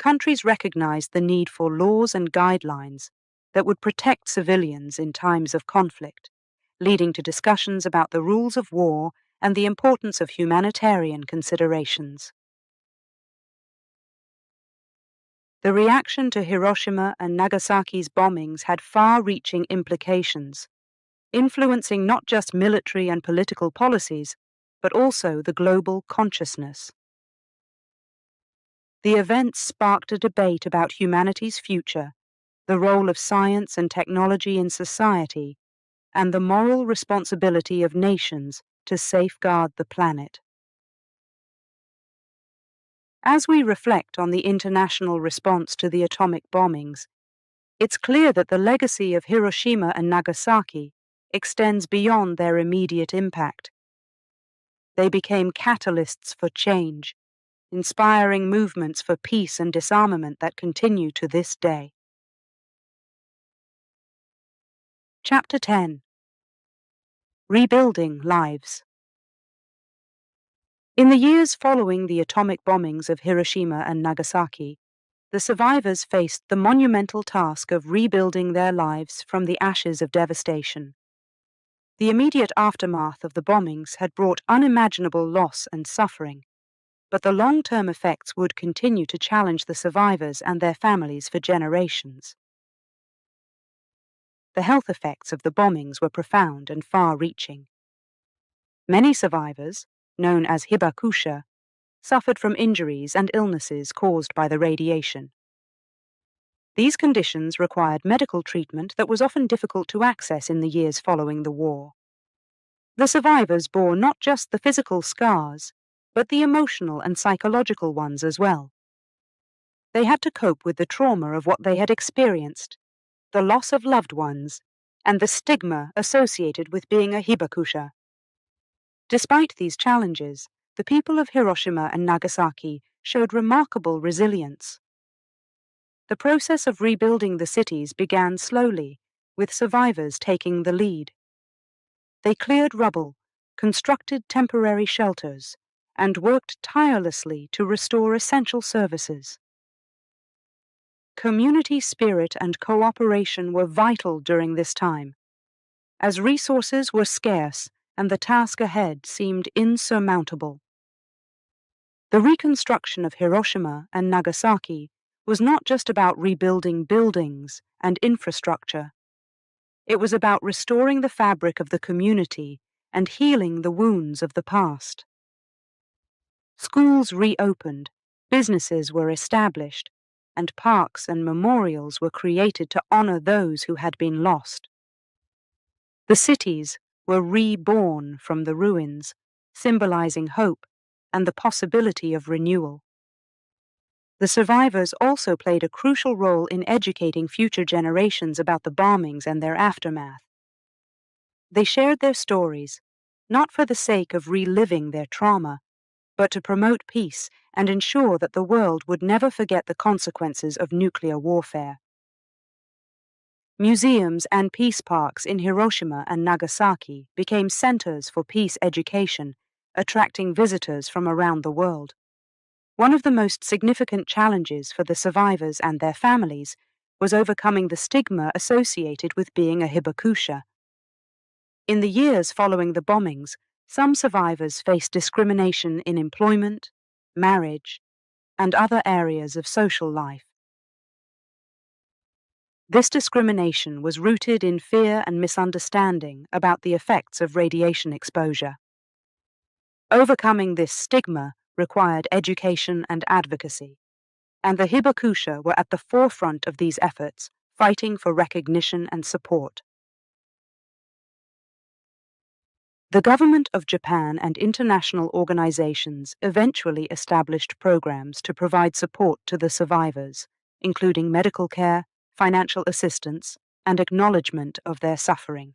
Countries recognized the need for laws and guidelines that would protect civilians in times of conflict, leading to discussions about the rules of war and the importance of humanitarian considerations. The reaction to Hiroshima and Nagasaki's bombings had far-reaching implications, influencing not just military and political policies, but also the global consciousness. The events sparked a debate about humanity's future, the role of science and technology in society, and the moral responsibility of nations to safeguard the planet. As we reflect on the international response to the atomic bombings, it's clear that the legacy of Hiroshima and Nagasaki extends beyond their immediate impact. They became catalysts for change, inspiring movements for peace and disarmament that continue to this day. Chapter 10. Rebuilding Lives. In the years following the atomic bombings of Hiroshima and Nagasaki, the survivors faced the monumental task of rebuilding their lives from the ashes of devastation. The immediate aftermath of the bombings had brought unimaginable loss and suffering, but the long-term effects would continue to challenge the survivors and their families for generations. The health effects of the bombings were profound and far-reaching. Many survivors, known as hibakusha, suffered from injuries and illnesses caused by the radiation. These conditions required medical treatment that was often difficult to access in the years following the war. The survivors bore not just the physical scars, but the emotional and psychological ones as well. They had to cope with the trauma of what they had experienced, the loss of loved ones, and the stigma associated with being a hibakusha. Despite these challenges, the people of Hiroshima and Nagasaki showed remarkable resilience. The process of rebuilding the cities began slowly, with survivors taking the lead. They cleared rubble, constructed temporary shelters, and worked tirelessly to restore essential services. Community spirit and cooperation were vital during this time, as resources were scarce and the task ahead seemed insurmountable. The reconstruction of Hiroshima and Nagasaki was not just about rebuilding buildings and infrastructure. It was about restoring the fabric of the community and healing the wounds of the past. Schools reopened, businesses were established, and parks and memorials were created to honor those who had been lost. The cities were reborn from the ruins, symbolizing hope and the possibility of renewal. The survivors also played a crucial role in educating future generations about the bombings and their aftermath. They shared their stories, not for the sake of reliving their trauma, but to promote peace and ensure that the world would never forget the consequences of nuclear warfare. Museums and peace parks in Hiroshima and Nagasaki became centers for peace education, attracting visitors from around the world. One of the most significant challenges for the survivors and their families was overcoming the stigma associated with being a hibakusha. In the years following the bombings, some survivors faced discrimination in employment, marriage, and other areas of social life. This discrimination was rooted in fear and misunderstanding about the effects of radiation exposure. Overcoming this stigma required education and advocacy, and the hibakusha were at the forefront of these efforts, fighting for recognition and support. The government of Japan and international organizations eventually established programs to provide support to the survivors, including medical care, financial assistance, and acknowledgement of their suffering.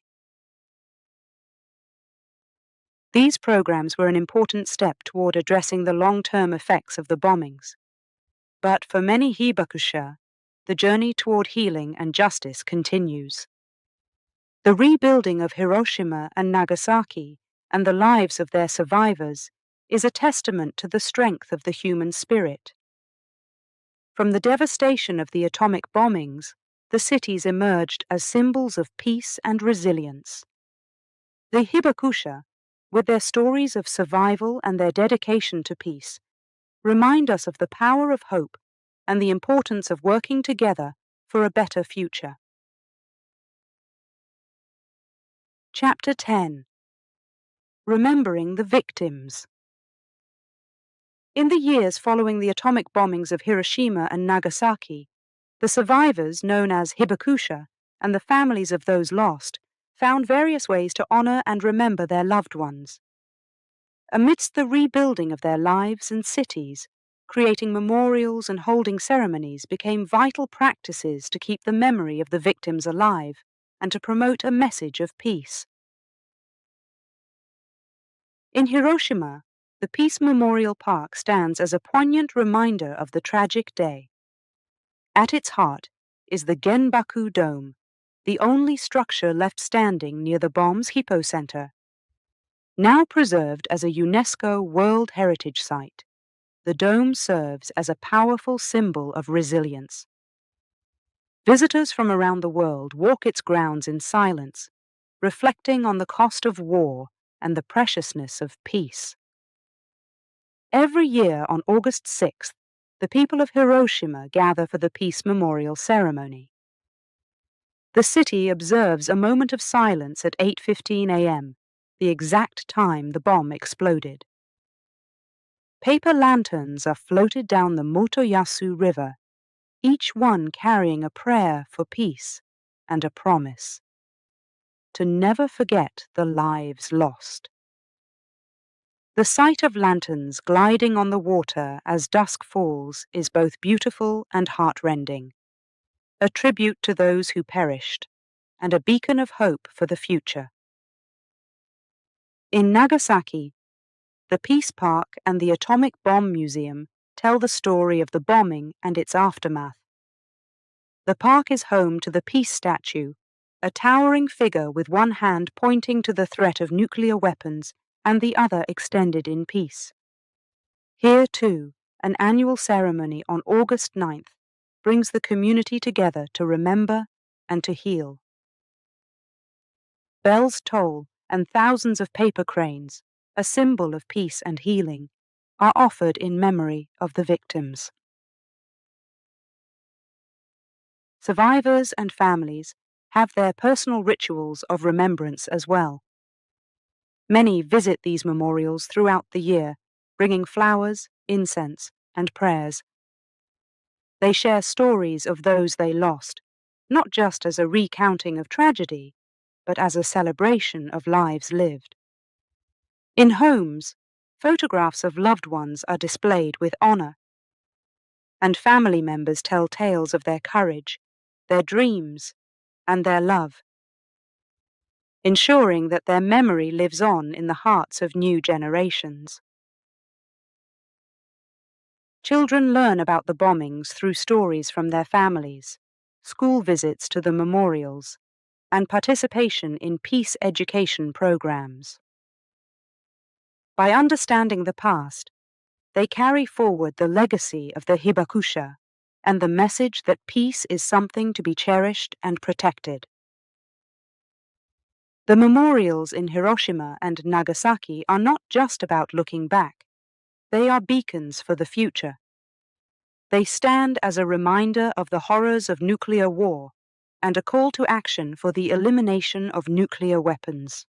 These programs were an important step toward addressing the long-term effects of the bombings. But for many hibakusha, the journey toward healing and justice continues. The rebuilding of Hiroshima and Nagasaki and the lives of their survivors is a testament to the strength of the human spirit. From the devastation of the atomic bombings, the cities emerged as symbols of peace and resilience. The hibakusha, with their stories of survival and their dedication to peace, remind us of the power of hope and the importance of working together for a better future. Chapter 10. Remembering the Victims. In the years following the atomic bombings of Hiroshima and Nagasaki, the survivors, known as hibakusha, and the families of those lost, found various ways to honor and remember their loved ones. Amidst the rebuilding of their lives and cities, creating memorials and holding ceremonies became vital practices to keep the memory of the victims alive and to promote a message of peace. In Hiroshima, the Peace Memorial Park stands as a poignant reminder of the tragic day. At its heart is the Genbaku Dome, the only structure left standing near the bomb's hypocenter. Now preserved as a UNESCO World Heritage Site, the dome serves as a powerful symbol of resilience. Visitors from around the world walk its grounds in silence, reflecting on the cost of war and the preciousness of peace. Every year on August 6th, the people of Hiroshima gather for the Peace Memorial Ceremony. The city observes a moment of silence at 8:15 a.m., the exact time the bomb exploded. Paper lanterns are floated down the Motoyasu River, each one carrying a prayer for peace and a promise to never forget the lives lost. The sight of lanterns gliding on the water as dusk falls is both beautiful and heartrending, a tribute to those who perished, and a beacon of hope for the future. In Nagasaki, the Peace Park and the Atomic Bomb Museum tell the story of the bombing and its aftermath. The park is home to the Peace Statue, a towering figure with one hand pointing to the threat of nuclear weapons and the other extended in peace. Here, too, an annual ceremony on August 9th brings the community together to remember and to heal. Bells toll and thousands of paper cranes, a symbol of peace and healing, are offered in memory of the victims. Survivors and families have their personal rituals of remembrance as well. Many visit these memorials throughout the year, bringing flowers, incense, and prayers. They share stories of those they lost, not just as a recounting of tragedy, but as a celebration of lives lived. In homes, photographs of loved ones are displayed with honor, and family members tell tales of their courage, their dreams, and their love, ensuring that their memory lives on in the hearts of new generations. Children learn about the bombings through stories from their families, school visits to the memorials, and participation in peace education programs. By understanding the past, they carry forward the legacy of the hibakusha and the message that peace is something to be cherished and protected. The memorials in Hiroshima and Nagasaki are not just about looking back. They are beacons for the future. They stand as a reminder of the horrors of nuclear war and a call to action for the elimination of nuclear weapons.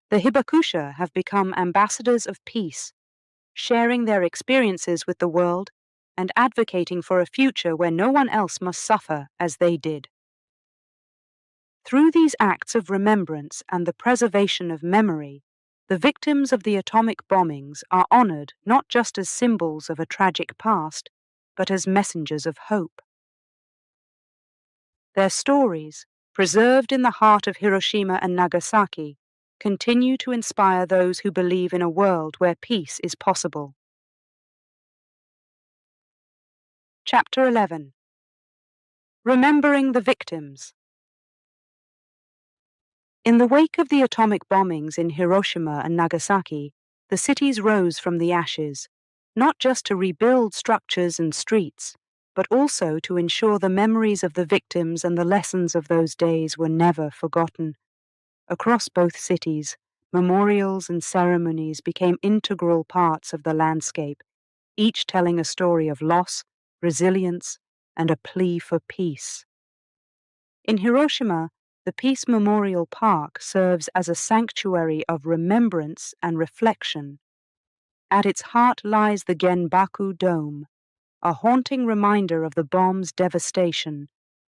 The hibakusha have become ambassadors of peace, sharing their experiences with the world and advocating for a future where no one else must suffer as they did. Through these acts of remembrance and the preservation of memory, the victims of the atomic bombings are honored not just as symbols of a tragic past, but as messengers of hope. Their stories, preserved in the heart of Hiroshima and Nagasaki, continue to inspire those who believe in a world where peace is possible. Chapter 11. Remembering the Victims. In the wake of the atomic bombings in Hiroshima and Nagasaki, the cities rose from the ashes, not just to rebuild structures and streets, but also to ensure the memories of the victims and the lessons of those days were never forgotten. Across both cities, memorials and ceremonies became integral parts of the landscape, each telling a story of loss, resilience, and a plea for peace. In Hiroshima, the Peace Memorial Park serves as a sanctuary of remembrance and reflection. At its heart lies the Genbaku Dome, a haunting reminder of the bomb's devastation,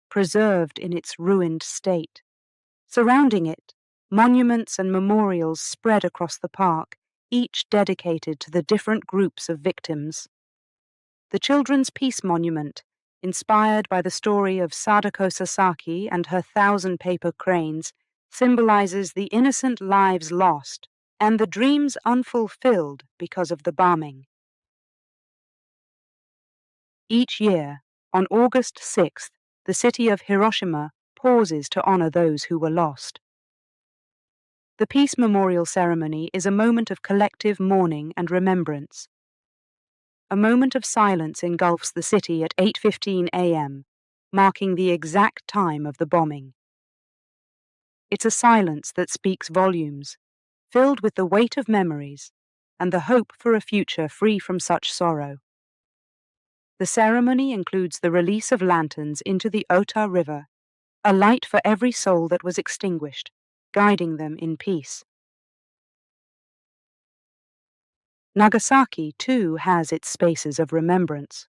preserved in its ruined state. Surrounding it, monuments and memorials spread across the park, each dedicated to the different groups of victims. The Children's Peace Monument, inspired by the story of Sadako Sasaki and her 1,000 paper cranes, symbolizes the innocent lives lost and the dreams unfulfilled because of the bombing. Each year, on August 6th, the city of Hiroshima pauses to honor those who were lost. The Peace Memorial Ceremony is a moment of collective mourning and remembrance. A moment of silence engulfs the city at 8:15 a.m., marking the exact time of the bombing. It's a silence that speaks volumes, filled with the weight of memories and the hope for a future free from such sorrow. The ceremony includes the release of lanterns into the Ota River, a light for every soul that was extinguished, guiding them in peace. Nagasaki, too, has its spaces of remembrance.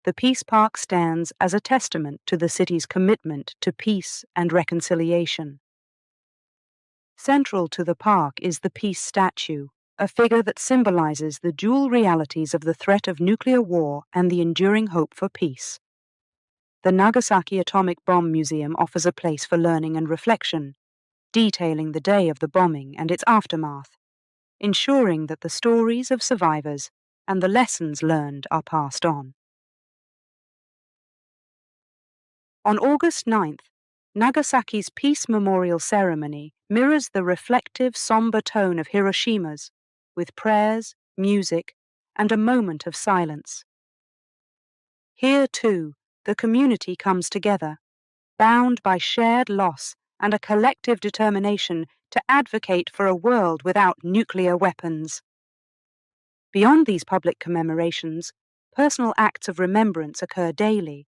The Peace Park stands as a testament to the city's commitment to peace and reconciliation. Central to the park is the Peace Statue, a figure that symbolizes the dual realities of the threat of nuclear war and the enduring hope for peace. The Nagasaki Atomic Bomb Museum offers a place for learning and reflection, detailing the day of the bombing and its aftermath, ensuring that the stories of survivors and the lessons learned are passed on. On August 9th, Nagasaki's Peace Memorial Ceremony mirrors the reflective, somber tone of Hiroshima's, with prayers, music, and a moment of silence. Here, too, the community comes together, bound by shared loss and a collective determination to advocate for a world without nuclear weapons. Beyond these public commemorations, personal acts of remembrance occur daily.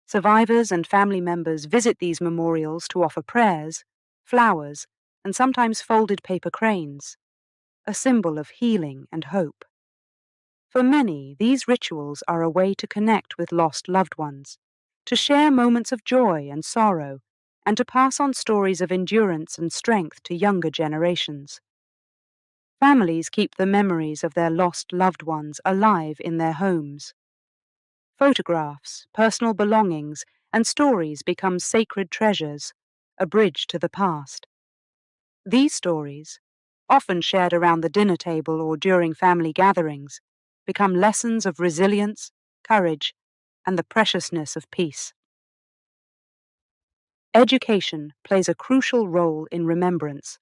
Survivors and family members visit these memorials to offer prayers, flowers, and sometimes folded paper cranes, a symbol of healing and hope. For many, these rituals are a way to connect with lost loved ones, to share moments of joy and sorrow, and to pass on stories of endurance and strength to younger generations. Families keep the memories of their lost loved ones alive in their homes. Photographs, personal belongings, and stories become sacred treasures, a bridge to the past. These stories, often shared around the dinner table or during family gatherings, become lessons of resilience, courage, and the preciousness of peace. Education plays a crucial role in remembrance.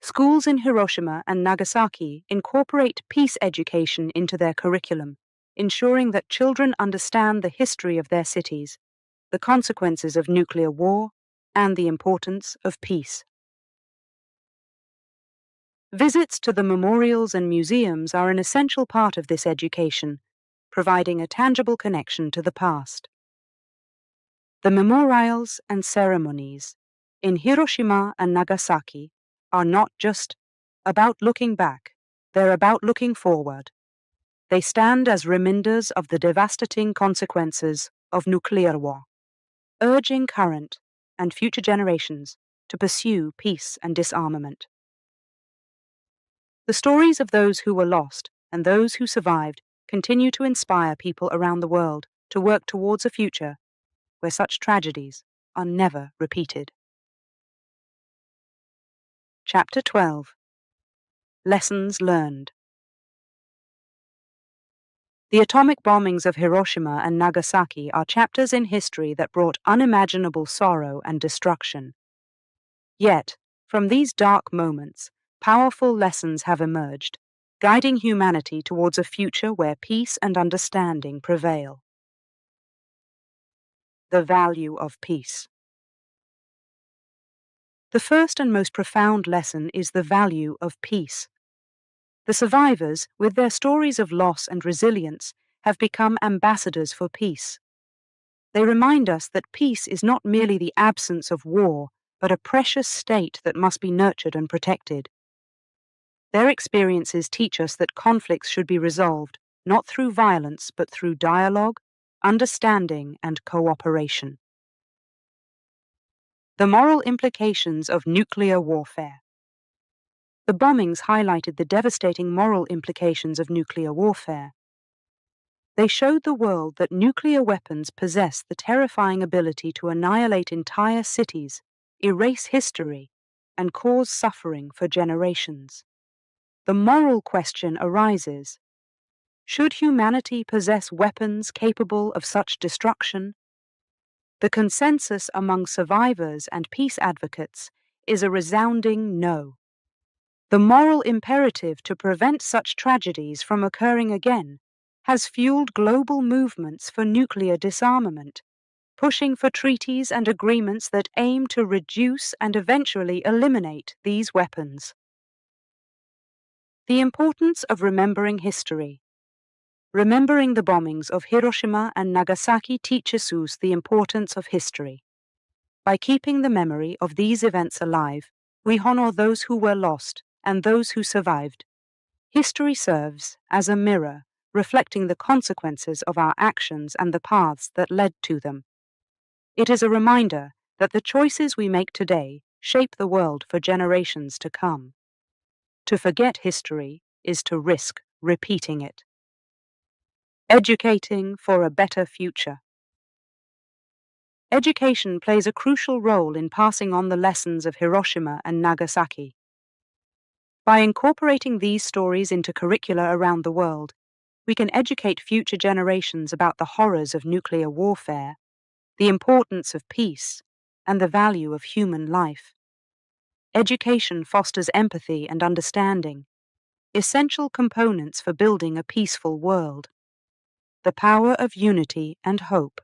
Schools in Hiroshima and Nagasaki incorporate peace education into their curriculum, ensuring that children understand the history of their cities, the consequences of nuclear war, and the importance of peace. Visits to the memorials and museums are an essential part of this education, providing a tangible connection to the past. The memorials and ceremonies in Hiroshima and Nagasaki are not just about looking back, they're about looking forward. They stand as reminders of the devastating consequences of nuclear war, urging current and future generations to pursue peace and disarmament. The stories of those who were lost and those who survived continue to inspire people around the world to work towards a future where such tragedies are never repeated. Chapter 12. Lessons Learned. The atomic bombings of Hiroshima and Nagasaki are chapters in history that brought unimaginable sorrow and destruction. Yet, from these dark moments, powerful lessons have emerged, guiding humanity towards a future where peace and understanding prevail. The value of peace. The first and most profound lesson is the value of peace. The survivors, with their stories of loss and resilience, have become ambassadors for peace. They remind us that peace is not merely the absence of war, but a precious state that must be nurtured and protected. Their experiences teach us that conflicts should be resolved, not through violence, but through dialogue, understanding, and cooperation. The moral implications of nuclear warfare. The bombings highlighted the devastating moral implications of nuclear warfare. They showed the world that nuclear weapons possess the terrifying ability to annihilate entire cities, erase history, and cause suffering for generations. The moral question arises: should humanity possess weapons capable of such destruction? The consensus among survivors and peace advocates is a resounding no. The moral imperative to prevent such tragedies from occurring again has fueled global movements for nuclear disarmament, pushing for treaties and agreements that aim to reduce and eventually eliminate these weapons. The importance of remembering history. Remembering the bombings of Hiroshima and Nagasaki teaches us the importance of history. By keeping the memory of these events alive, we honor those who were lost and those who survived. History serves as a mirror, reflecting the consequences of our actions and the paths that led to them. It is a reminder that the choices we make today shape the world for generations to come. To forget history is to risk repeating it. Educating for a better future. Education plays a crucial role in passing on the lessons of Hiroshima and Nagasaki. By incorporating these stories into curricula around the world, we can educate future generations about the horrors of nuclear warfare, the importance of peace, and the value of human life. Education fosters empathy and understanding, essential components for building a peaceful world. The power of unity and hope.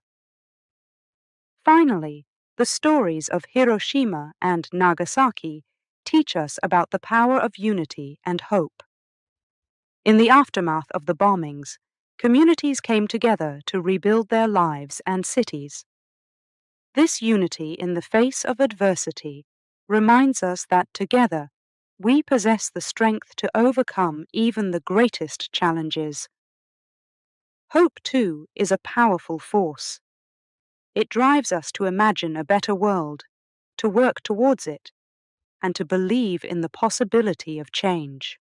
Finally, the stories of Hiroshima and Nagasaki teach us about the power of unity and hope. In the aftermath of the bombings, communities came together to rebuild their lives and cities. This unity in the face of adversity reminds us that together we possess the strength to overcome even the greatest challenges. Hope, too, is a powerful force. It drives us to imagine a better world, to work towards it, and to believe in the possibility of change.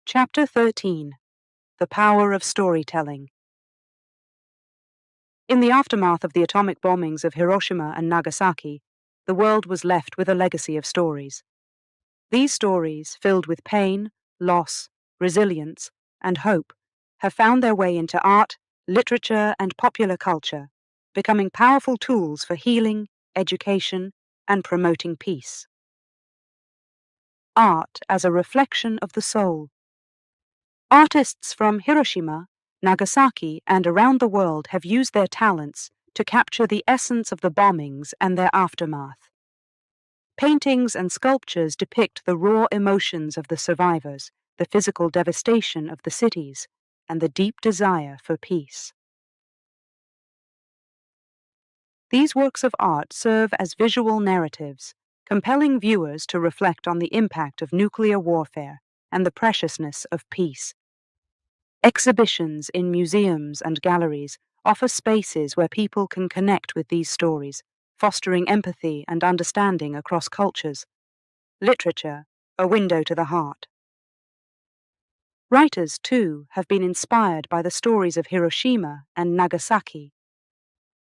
Chapter 13. The Power of Storytelling. In the aftermath of the atomic bombings of Hiroshima and Nagasaki, the world was left with a legacy of stories. These stories, filled with pain, loss, resilience, and hope, have found their way into art, literature, and popular culture, becoming powerful tools for healing, education, and promoting peace. Art as a reflection of the soul. Artists from Hiroshima, Nagasaki, and around the world have used their talents to capture the essence of the bombings and their aftermath. Paintings and sculptures depict the raw emotions of the survivors, the physical devastation of the cities, and the deep desire for peace. These works of art serve as visual narratives, compelling viewers to reflect on the impact of nuclear warfare and the preciousness of peace. Exhibitions in museums and galleries offer spaces where people can connect with these stories, fostering empathy and understanding across cultures. Literature, a window to the heart. Writers, too, have been inspired by the stories of Hiroshima and Nagasaki.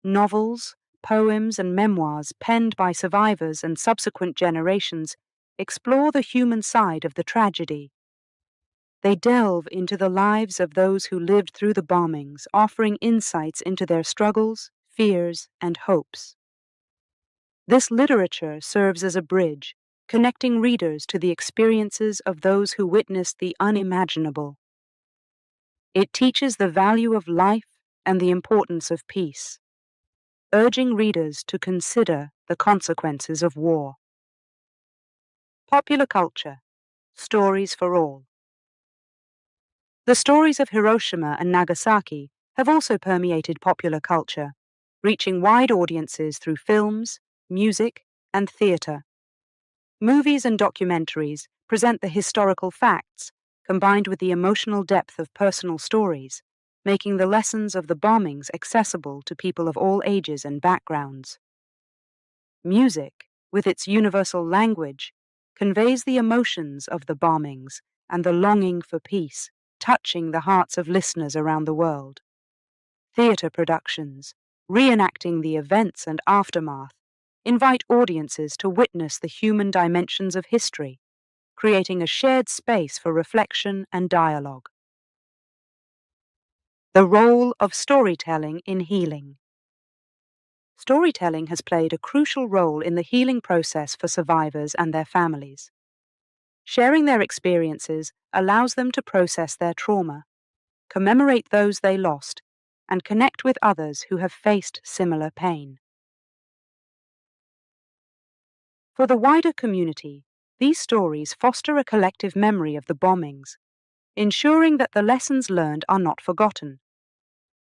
Novels, poems, and memoirs penned by survivors and subsequent generations explore the human side of the tragedy. They delve into the lives of those who lived through the bombings, offering insights into their struggles, fears, and hopes. This literature serves as a bridge, connecting readers to the experiences of those who witnessed the unimaginable. It teaches the value of life and the importance of peace, urging readers to consider the consequences of war. Popular culture, stories for all. The stories of Hiroshima and Nagasaki have also permeated popular culture, reaching wide audiences through films, music, and theatre. Movies and documentaries present the historical facts, combined with the emotional depth of personal stories, making the lessons of the bombings accessible to people of all ages and backgrounds. Music, with its universal language, conveys the emotions of the bombings and the longing for peace, touching the hearts of listeners around the world. Theatre productions, reenacting the events and aftermath, invite audiences to witness the human dimensions of history, creating a shared space for reflection and dialogue. The role of storytelling in healing. Storytelling has played a crucial role in the healing process for survivors and their families. Sharing their experiences allows them to process their trauma, commemorate those they lost, and connect with others who have faced similar pain. For the wider community, these stories foster a collective memory of the bombings, ensuring that the lessons learned are not forgotten.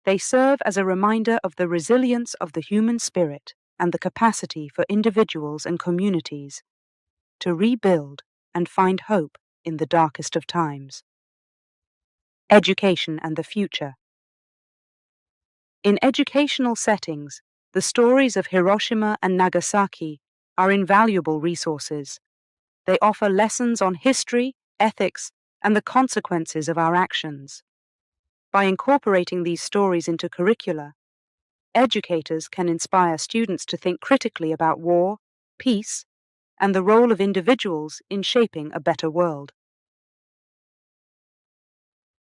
They serve as a reminder of the resilience of the human spirit and the capacity for individuals and communities to rebuild and find hope in the darkest of times. Education and the future. In educational settings, the stories of Hiroshima and Nagasaki are invaluable resources. They offer lessons on history, ethics, and the consequences of our actions. By incorporating these stories into curricula, educators can inspire students to think critically about war, peace, and the role of individuals in shaping a better world.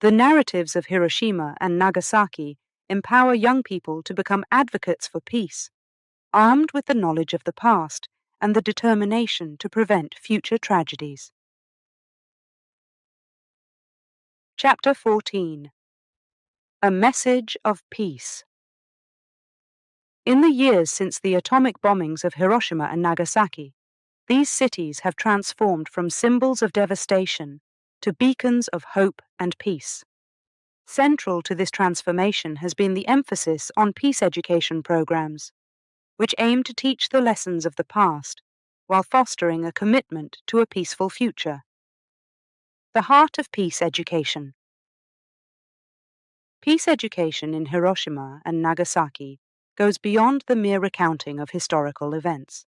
The narratives of Hiroshima and Nagasaki empower young people to become advocates for peace, armed with the knowledge of the past and the determination to prevent future tragedies. Chapter 14. A Message of Peace. In the years since the atomic bombings of Hiroshima and Nagasaki, these cities have transformed from symbols of devastation to beacons of hope and peace. Central to this transformation has been the emphasis on peace education programs, which aim to teach the lessons of the past while fostering a commitment to a peaceful future. The heart of peace education. Peace education in Hiroshima and Nagasaki goes beyond the mere recounting of historical events.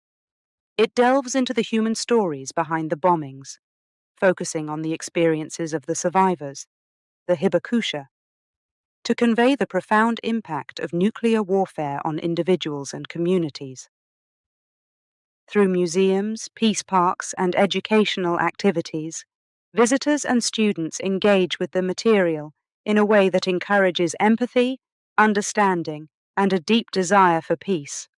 It delves into the human stories behind the bombings, focusing on the experiences of the survivors, the hibakusha, to convey the profound impact of nuclear warfare on individuals and communities. Through museums, peace parks, and educational activities, visitors and students engage with the material in a way that encourages empathy, understanding, and a deep desire for peace.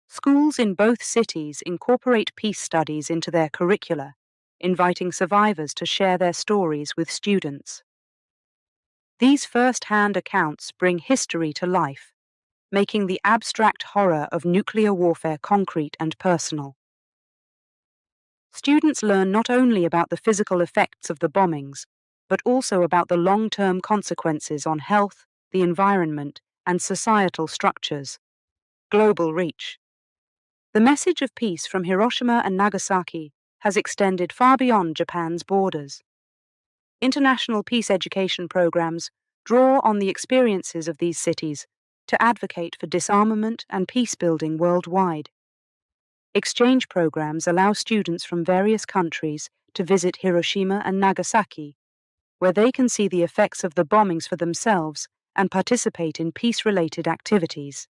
Schools in both cities incorporate peace studies into their curricula, inviting survivors to share their stories with students. These first-hand accounts bring history to life, making the abstract horror of nuclear warfare concrete and personal. Students learn not only about the physical effects of the bombings, but also about the long-term consequences on health, the environment, and societal structures. Global reach. The message of peace from Hiroshima and Nagasaki has extended far beyond Japan's borders. International peace education programs draw on the experiences of these cities to advocate for disarmament and peace-building worldwide. Exchange programs allow students from various countries to visit Hiroshima and Nagasaki, where they can see the effects of the bombings for themselves and participate in peace-related activities.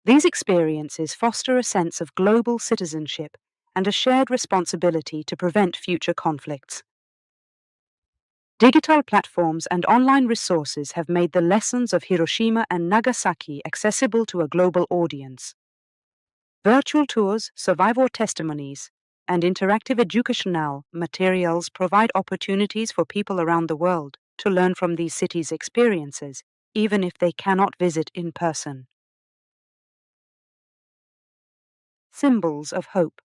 These experiences foster a sense of global citizenship and a shared responsibility to prevent future conflicts. Digital platforms and online resources have made the lessons of Hiroshima and Nagasaki accessible to a global audience. Virtual tours, survivor testimonies, and interactive educational materials provide opportunities for people around the world to learn from these cities' experiences, even if they cannot visit in person. Symbols of hope.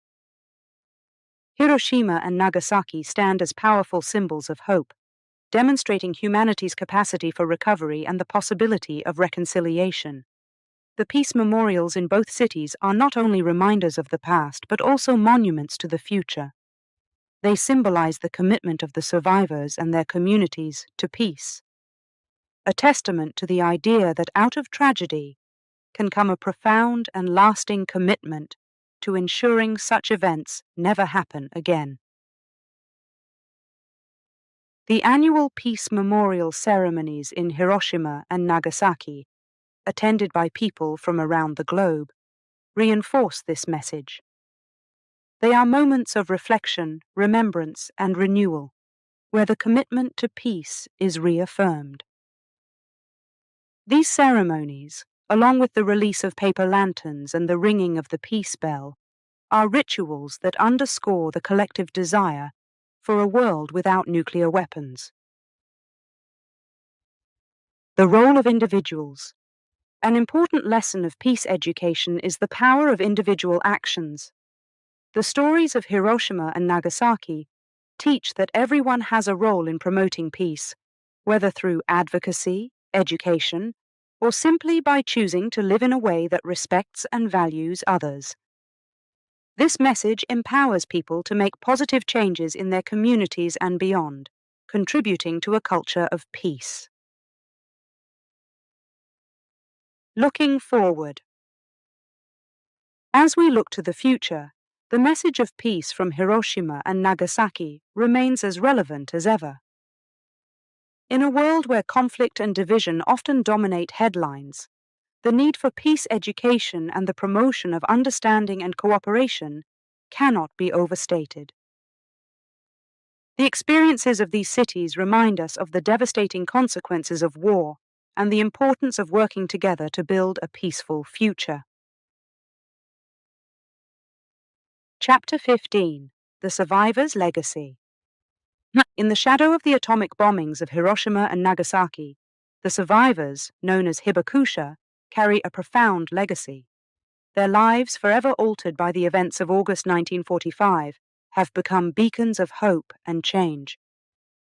Hiroshima and Nagasaki stand as powerful symbols of hope, demonstrating humanity's capacity for recovery and the possibility of reconciliation. The peace memorials in both cities are not only reminders of the past, but also monuments to the future. They symbolize the commitment of the survivors and their communities to peace, a testament to the idea that out of tragedy can come a profound and lasting commitment to ensuring such events never happen again. The annual peace memorial ceremonies in Hiroshima and Nagasaki, attended by people from around the globe, reinforce this message. They are moments of reflection, remembrance, and renewal, where the commitment to peace is reaffirmed. These ceremonies, along with the release of paper lanterns and the ringing of the peace bell, are rituals that underscore the collective desire for a world without nuclear weapons. The role of individuals. An important lesson of peace education is the power of individual actions. The stories of Hiroshima and Nagasaki teach that everyone has a role in promoting peace, whether through advocacy, education, or simply by choosing to live in a way that respects and values others. This message empowers people to make positive changes in their communities and beyond, contributing to a culture of peace. Looking forward. As we look to the future, the message of peace from Hiroshima and Nagasaki remains as relevant as ever. In a world where conflict and division often dominate headlines, the need for peace education and the promotion of understanding and cooperation cannot be overstated. The experiences of these cities remind us of the devastating consequences of war and the importance of working together to build a peaceful future. Chapter 15: The Survivor's Legacy. In the shadow of the atomic bombings of Hiroshima and Nagasaki, the survivors, known as hibakusha, carry a profound legacy. Their lives, forever altered by the events of August 1945, have become beacons of hope and change.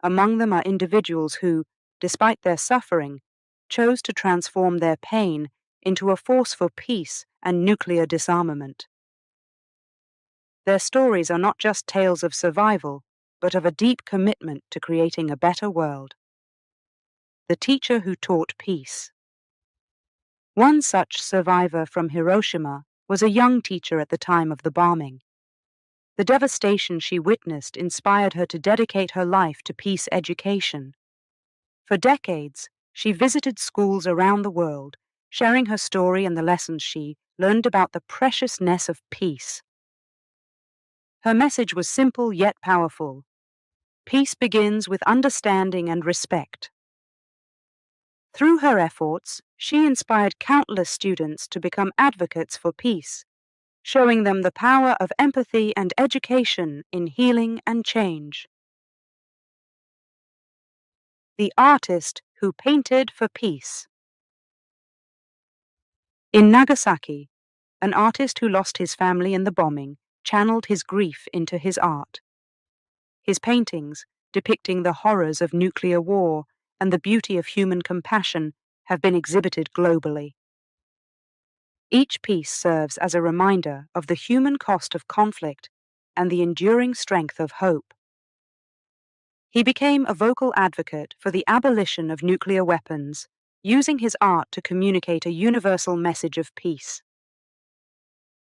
Among them are individuals who, despite their suffering, chose to transform their pain into a force for peace and nuclear disarmament. Their stories are not just tales of survival, but of a deep commitment to creating a better world. The teacher who taught peace. One such survivor from Hiroshima was a young teacher at the time of the bombing. The devastation she witnessed inspired her to dedicate her life to peace education. For decades, she visited schools around the world, sharing her story and the lessons she learned about the preciousness of peace. Her message was simple yet powerful. Peace begins with understanding and respect. Through her efforts, she inspired countless students to become advocates for peace, showing them the power of empathy and education in healing and change. The artist who painted for peace. In Nagasaki, an artist who lost his family in the bombing channeled his grief into his art. His paintings, depicting the horrors of nuclear war and the beauty of human compassion, have been exhibited globally. Each piece serves as a reminder of the human cost of conflict and the enduring strength of hope. He became a vocal advocate for the abolition of nuclear weapons, using his art to communicate a universal message of peace.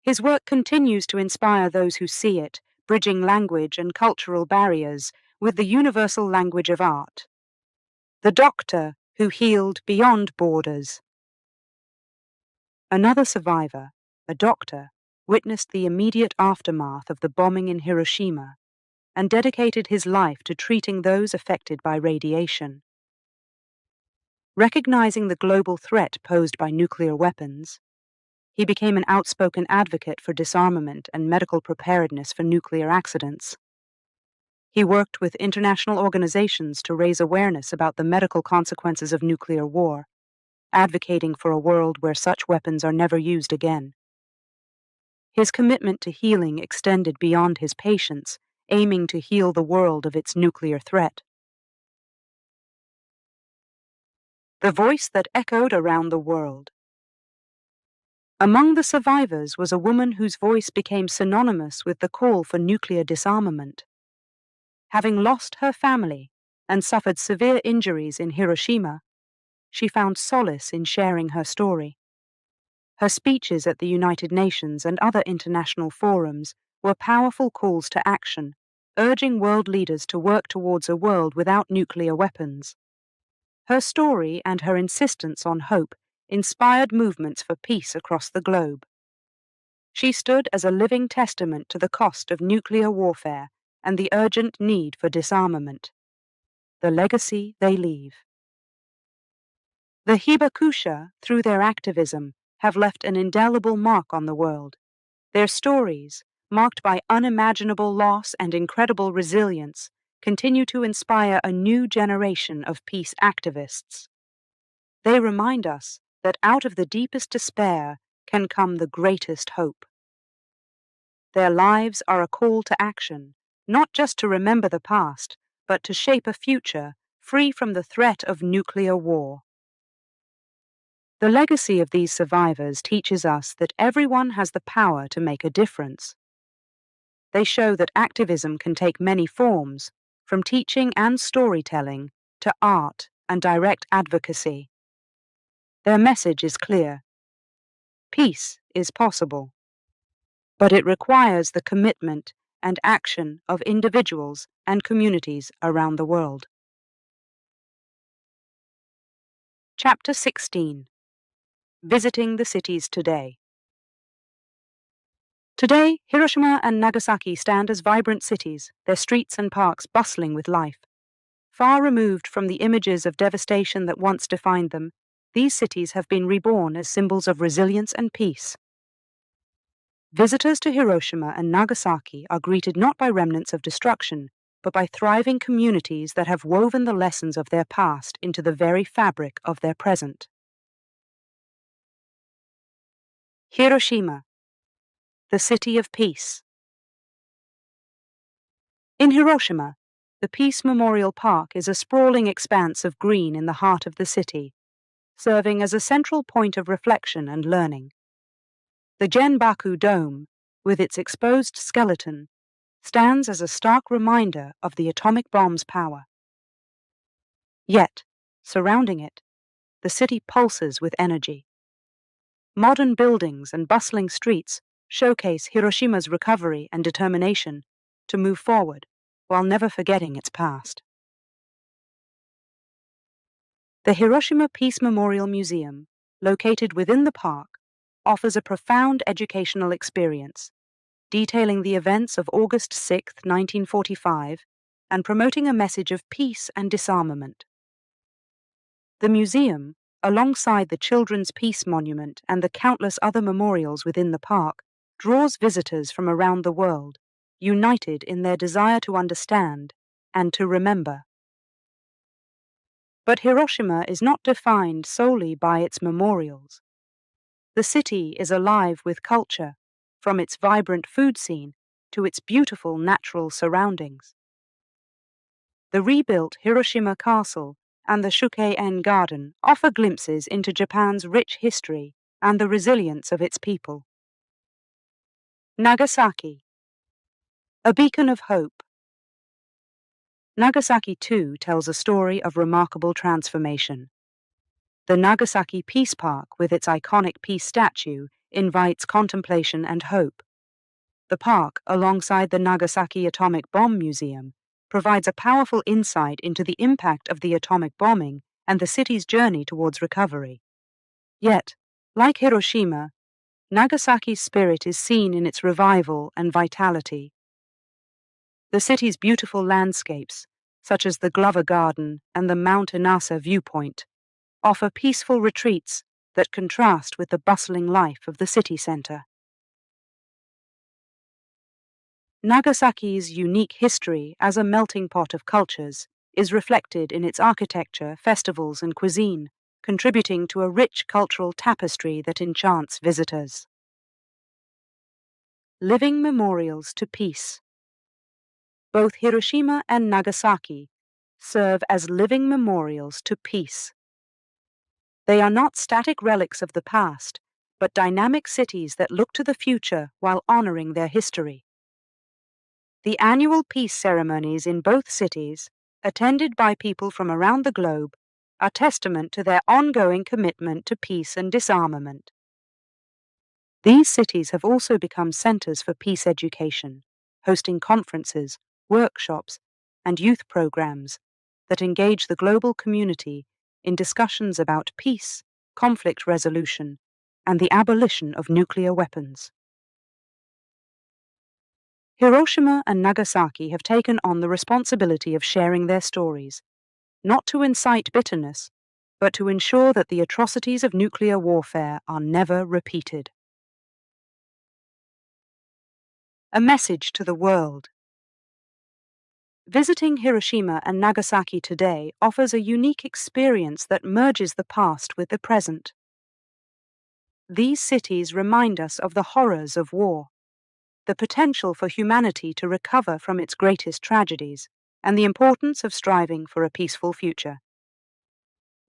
His work continues to inspire those who see it, bridging language and cultural barriers with the universal language of art. The doctor who healed beyond borders. Another survivor, a doctor, witnessed the immediate aftermath of the bombing in Hiroshima and dedicated his life to treating those affected by radiation. Recognizing the global threat posed by nuclear weapons, he became an outspoken advocate for disarmament and medical preparedness for nuclear accidents. He worked with international organizations to raise awareness about the medical consequences of nuclear war, advocating for a world where such weapons are never used again. His commitment to healing extended beyond his patients, aiming to heal the world of its nuclear threat. The voice that echoed around the world. Among the survivors was a woman whose voice became synonymous with the call for nuclear disarmament. Having lost her family and suffered severe injuries in Hiroshima, she found solace in sharing her story. Her speeches at the United Nations and other international forums were powerful calls to action, urging world leaders to work towards a world without nuclear weapons. Her story and her insistence on hope inspired movements for peace across the globe. She stood as a living testament to the cost of nuclear warfare and the urgent need for disarmament. the legacy they leave. The Hibakusha, through their activism, have left an indelible mark on the world. Their stories, marked by unimaginable loss and incredible resilience, continue to inspire a new generation of peace activists. They remind us that out of the deepest despair can come the greatest hope. Their lives are a call to action, not just to remember the past, but to shape a future free from the threat of nuclear war. The legacy of these survivors teaches us that everyone has the power to make a difference. They show that activism can take many forms, from teaching and storytelling to art and direct advocacy. Their message is clear. Peace is possible, but it requires the commitment and action of individuals and communities around the world. Chapter 16. Visiting the Cities Today. Today, Hiroshima and Nagasaki stand as vibrant cities, their streets and parks bustling with life. Far removed from the images of devastation that once defined them, these cities have been reborn as symbols of resilience and peace. Visitors to Hiroshima and Nagasaki are greeted not by remnants of destruction, but by thriving communities that have woven the lessons of their past into the very fabric of their present. Hiroshima, the city of peace. In Hiroshima, the Peace Memorial Park is a sprawling expanse of green in the heart of the city, serving as a central point of reflection and learning. The Genbaku Dome, with its exposed skeleton, stands as a stark reminder of the atomic bomb's power. Yet, surrounding it, the city pulses with energy. Modern buildings and bustling streets showcase Hiroshima's recovery and determination to move forward while never forgetting its past. The Hiroshima Peace Memorial Museum, located within the park, offers a profound educational experience, detailing the events of August 6, 1945, and promoting a message of peace and disarmament. The museum, alongside the Children's Peace Monument and the countless other memorials within the park, draws visitors from around the world, united in their desire to understand and to remember. But Hiroshima is not defined solely by its memorials. The city is alive with culture, from its vibrant food scene to its beautiful natural surroundings. The rebuilt Hiroshima Castle and the Shukai-en Garden offer glimpses into Japan's rich history and the resilience of its people. Nagasaki, a beacon of hope. Nagasaki too tells a story of remarkable transformation. The Nagasaki Peace Park, with its iconic peace statue, invites contemplation and hope. The park, alongside the Nagasaki Atomic Bomb Museum, provides a powerful insight into the impact of the atomic bombing and the city's journey towards recovery. Yet, like Hiroshima, Nagasaki's spirit is seen in its revival and vitality. The city's beautiful landscapes, such as the Glover Garden and the Mount Inasa viewpoint, offer peaceful retreats that contrast with the bustling life of the city center. Nagasaki's unique history as a melting pot of cultures is reflected in its architecture, festivals, and cuisine, contributing to a rich cultural tapestry that enchants visitors. Living memorials to peace. Both Hiroshima and Nagasaki serve as living memorials to peace. They are not static relics of the past, but dynamic cities that look to the future while honoring their history. The annual peace ceremonies in both cities, attended by people from around the globe, are testament to their ongoing commitment to peace and disarmament. These cities have also become centers for peace education, hosting conferences, workshops, and youth programs that engage the global community in discussions about peace, conflict resolution, and the abolition of nuclear weapons. Hiroshima and Nagasaki have taken on the responsibility of sharing their stories, not to incite bitterness, but to ensure that the atrocities of nuclear warfare are never repeated. A message to the world. Visiting Hiroshima and Nagasaki today offers a unique experience that merges the past with the present. These cities remind us of the horrors of war, the potential for humanity to recover from its greatest tragedies, and the importance of striving for a peaceful future.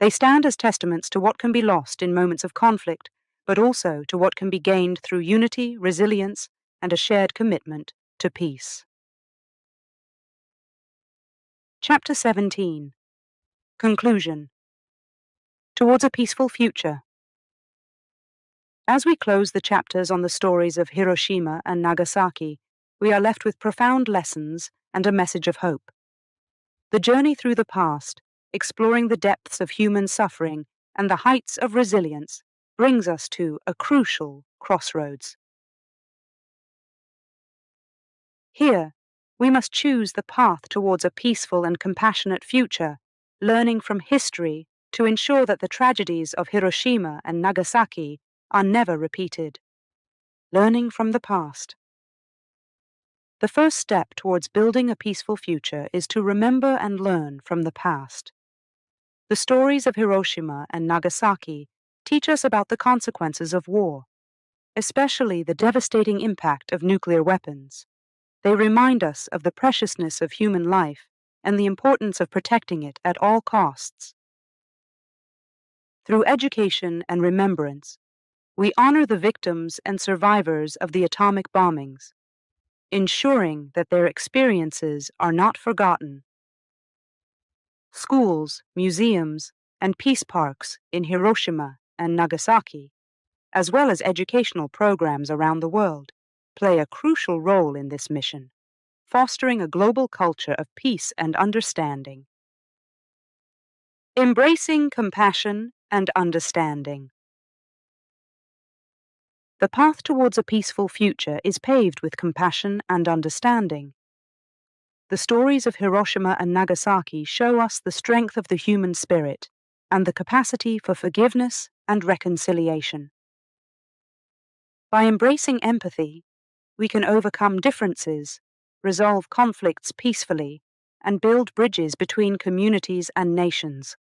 They stand as testaments to what can be lost in moments of conflict, but also to what can be gained through unity, resilience, and a shared commitment to peace. Chapter 17. Conclusion. Towards a Peaceful Future. As we close the chapters on the stories of Hiroshima and Nagasaki, we are left with profound lessons and a message of hope. The journey through the past, exploring the depths of human suffering and the heights of resilience, brings us to a crucial crossroads. Here, we must choose the path towards a peaceful and compassionate future, learning from history to ensure that the tragedies of Hiroshima and Nagasaki are never repeated. Learning from the past. The first step towards building a peaceful future is to remember and learn from the past. The stories of Hiroshima and Nagasaki teach us about the consequences of war, especially the devastating impact of nuclear weapons. They remind us of the preciousness of human life and the importance of protecting it at all costs. Through education and remembrance, we honor the victims and survivors of the atomic bombings, ensuring that their experiences are not forgotten. Schools, museums, and peace parks in Hiroshima and Nagasaki, as well as educational programs around the world, play a crucial role in this mission, fostering a global culture of peace and understanding. Embracing compassion and understanding. The path towards a peaceful future is paved with compassion and understanding. The stories of Hiroshima and Nagasaki show us the strength of the human spirit and the capacity for forgiveness and reconciliation. By embracing empathy, we can overcome differences, resolve conflicts peacefully, and build bridges between communities and nations.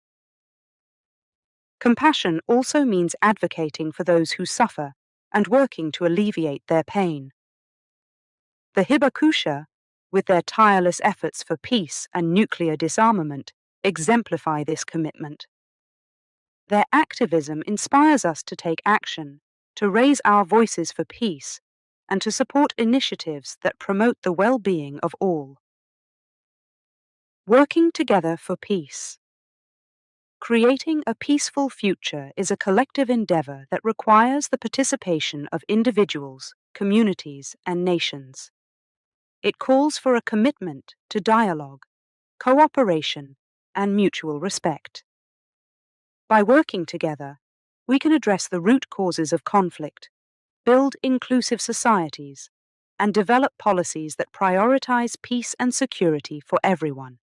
Compassion also means advocating for those who suffer and working to alleviate their pain. The Hibakusha, with their tireless efforts for peace and nuclear disarmament, exemplify this commitment. Their activism inspires us to take action, to raise our voices for peace, and to support initiatives that promote the well-being of all. Working together for peace. Creating a peaceful future is a collective endeavor that requires the participation of individuals, communities, and nations. It calls for a commitment to dialogue, cooperation, and mutual respect. By working together, we can address the root causes of conflict, build inclusive societies, and develop policies that prioritize peace and security for everyone.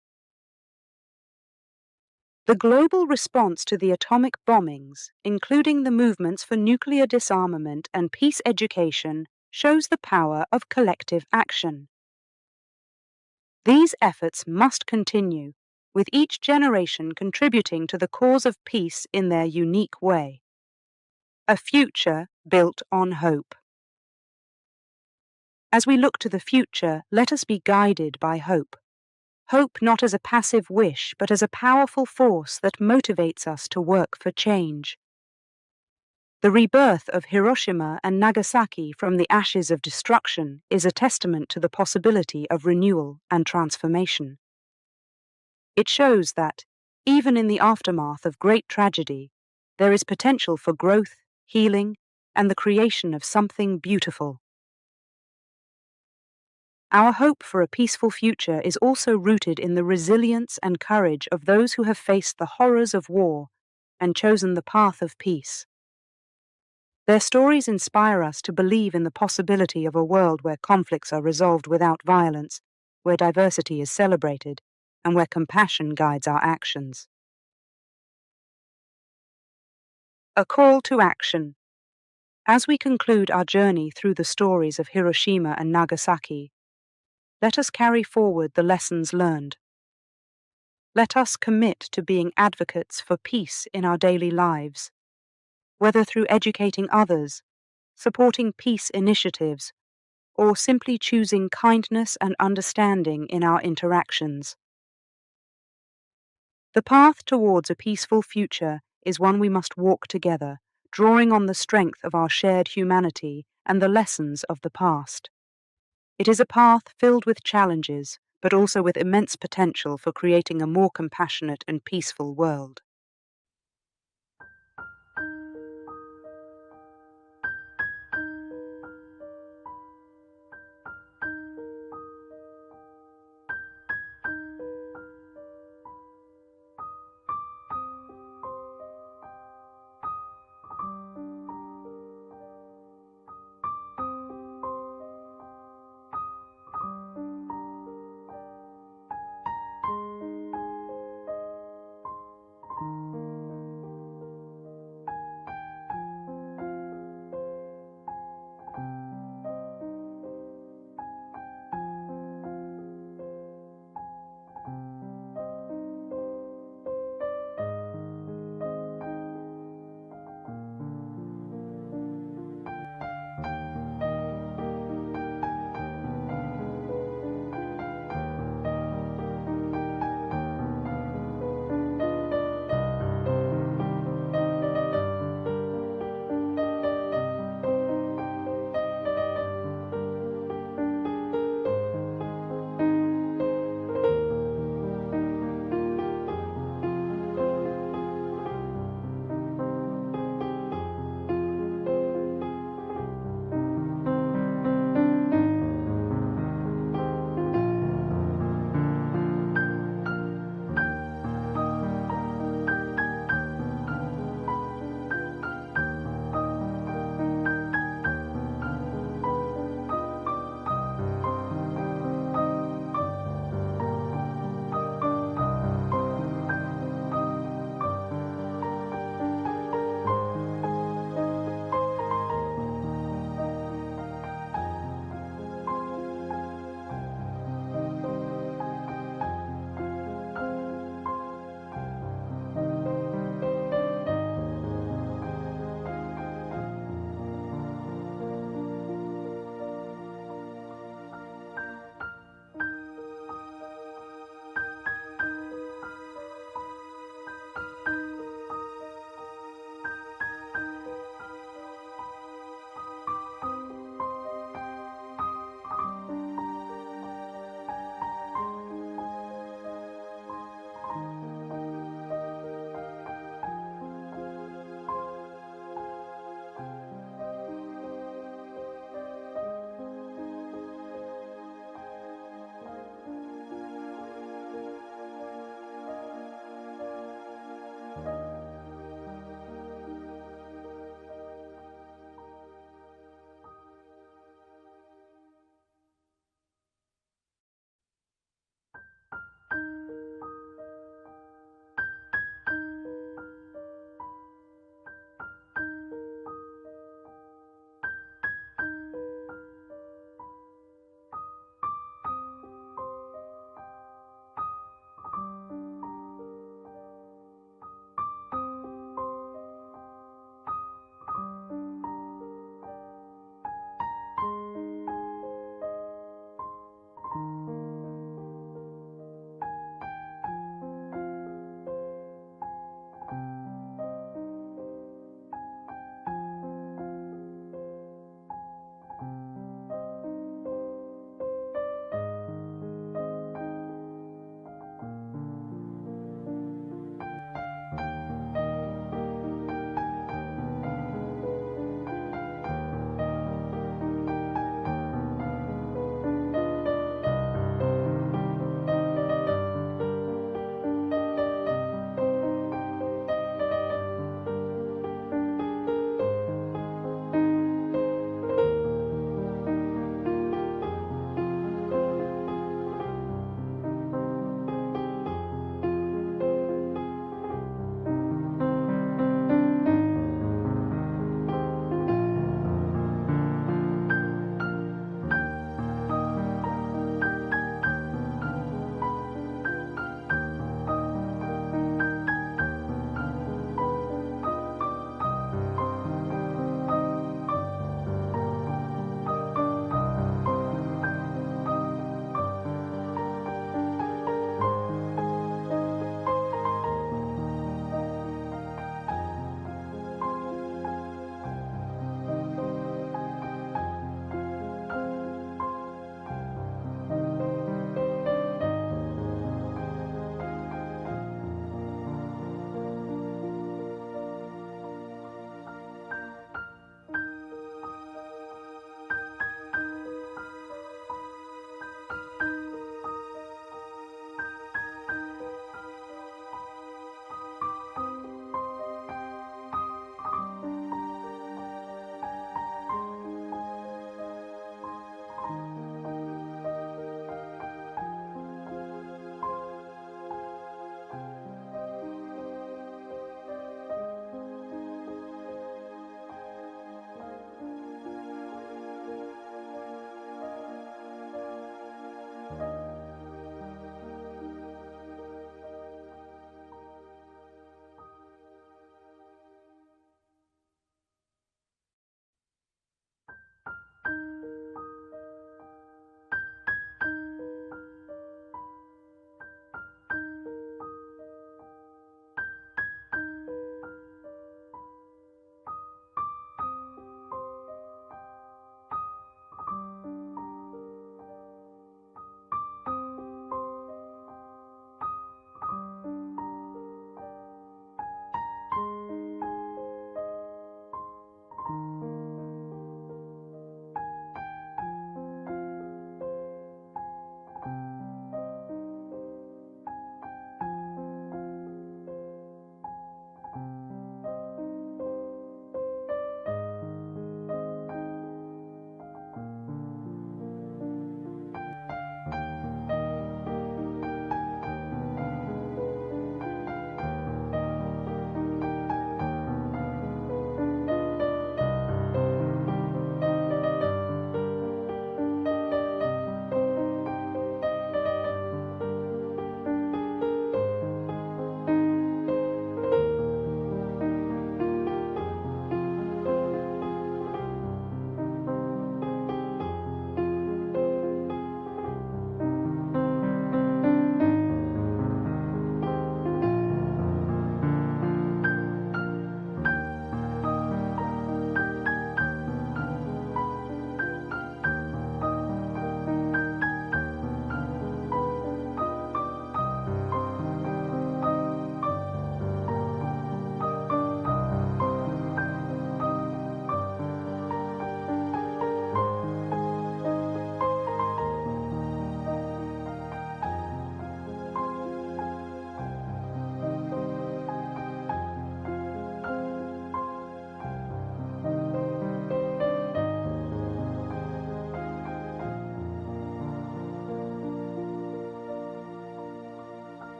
The global response to the atomic bombings, including the movements for nuclear disarmament and peace education, shows the power of collective action. These efforts must continue, with each generation contributing to the cause of peace in their unique way. A future built on hope. As we look to the future, let us be guided by hope. Hope not as a passive wish, but as a powerful force that motivates us to work for change. The rebirth of Hiroshima and Nagasaki from the ashes of destruction is a testament to the possibility of renewal and transformation. It shows that, even in the aftermath of great tragedy, there is potential for growth, healing, and the creation of something beautiful. Our hope for a peaceful future is also rooted in the resilience and courage of those who have faced the horrors of war and chosen the path of peace. Their stories inspire us to believe in the possibility of a world where conflicts are resolved without violence, where diversity is celebrated, and where compassion guides our actions. A call to action. As we conclude our journey through the stories of Hiroshima and Nagasaki, let us carry forward the lessons learned. Let us commit to being advocates for peace in our daily lives, whether through educating others, supporting peace initiatives, or simply choosing kindness and understanding in our interactions. The path towards a peaceful future is one we must walk together, drawing on the strength of our shared humanity and the lessons of the past. It is a path filled with challenges, but also with immense potential for creating a more compassionate and peaceful world.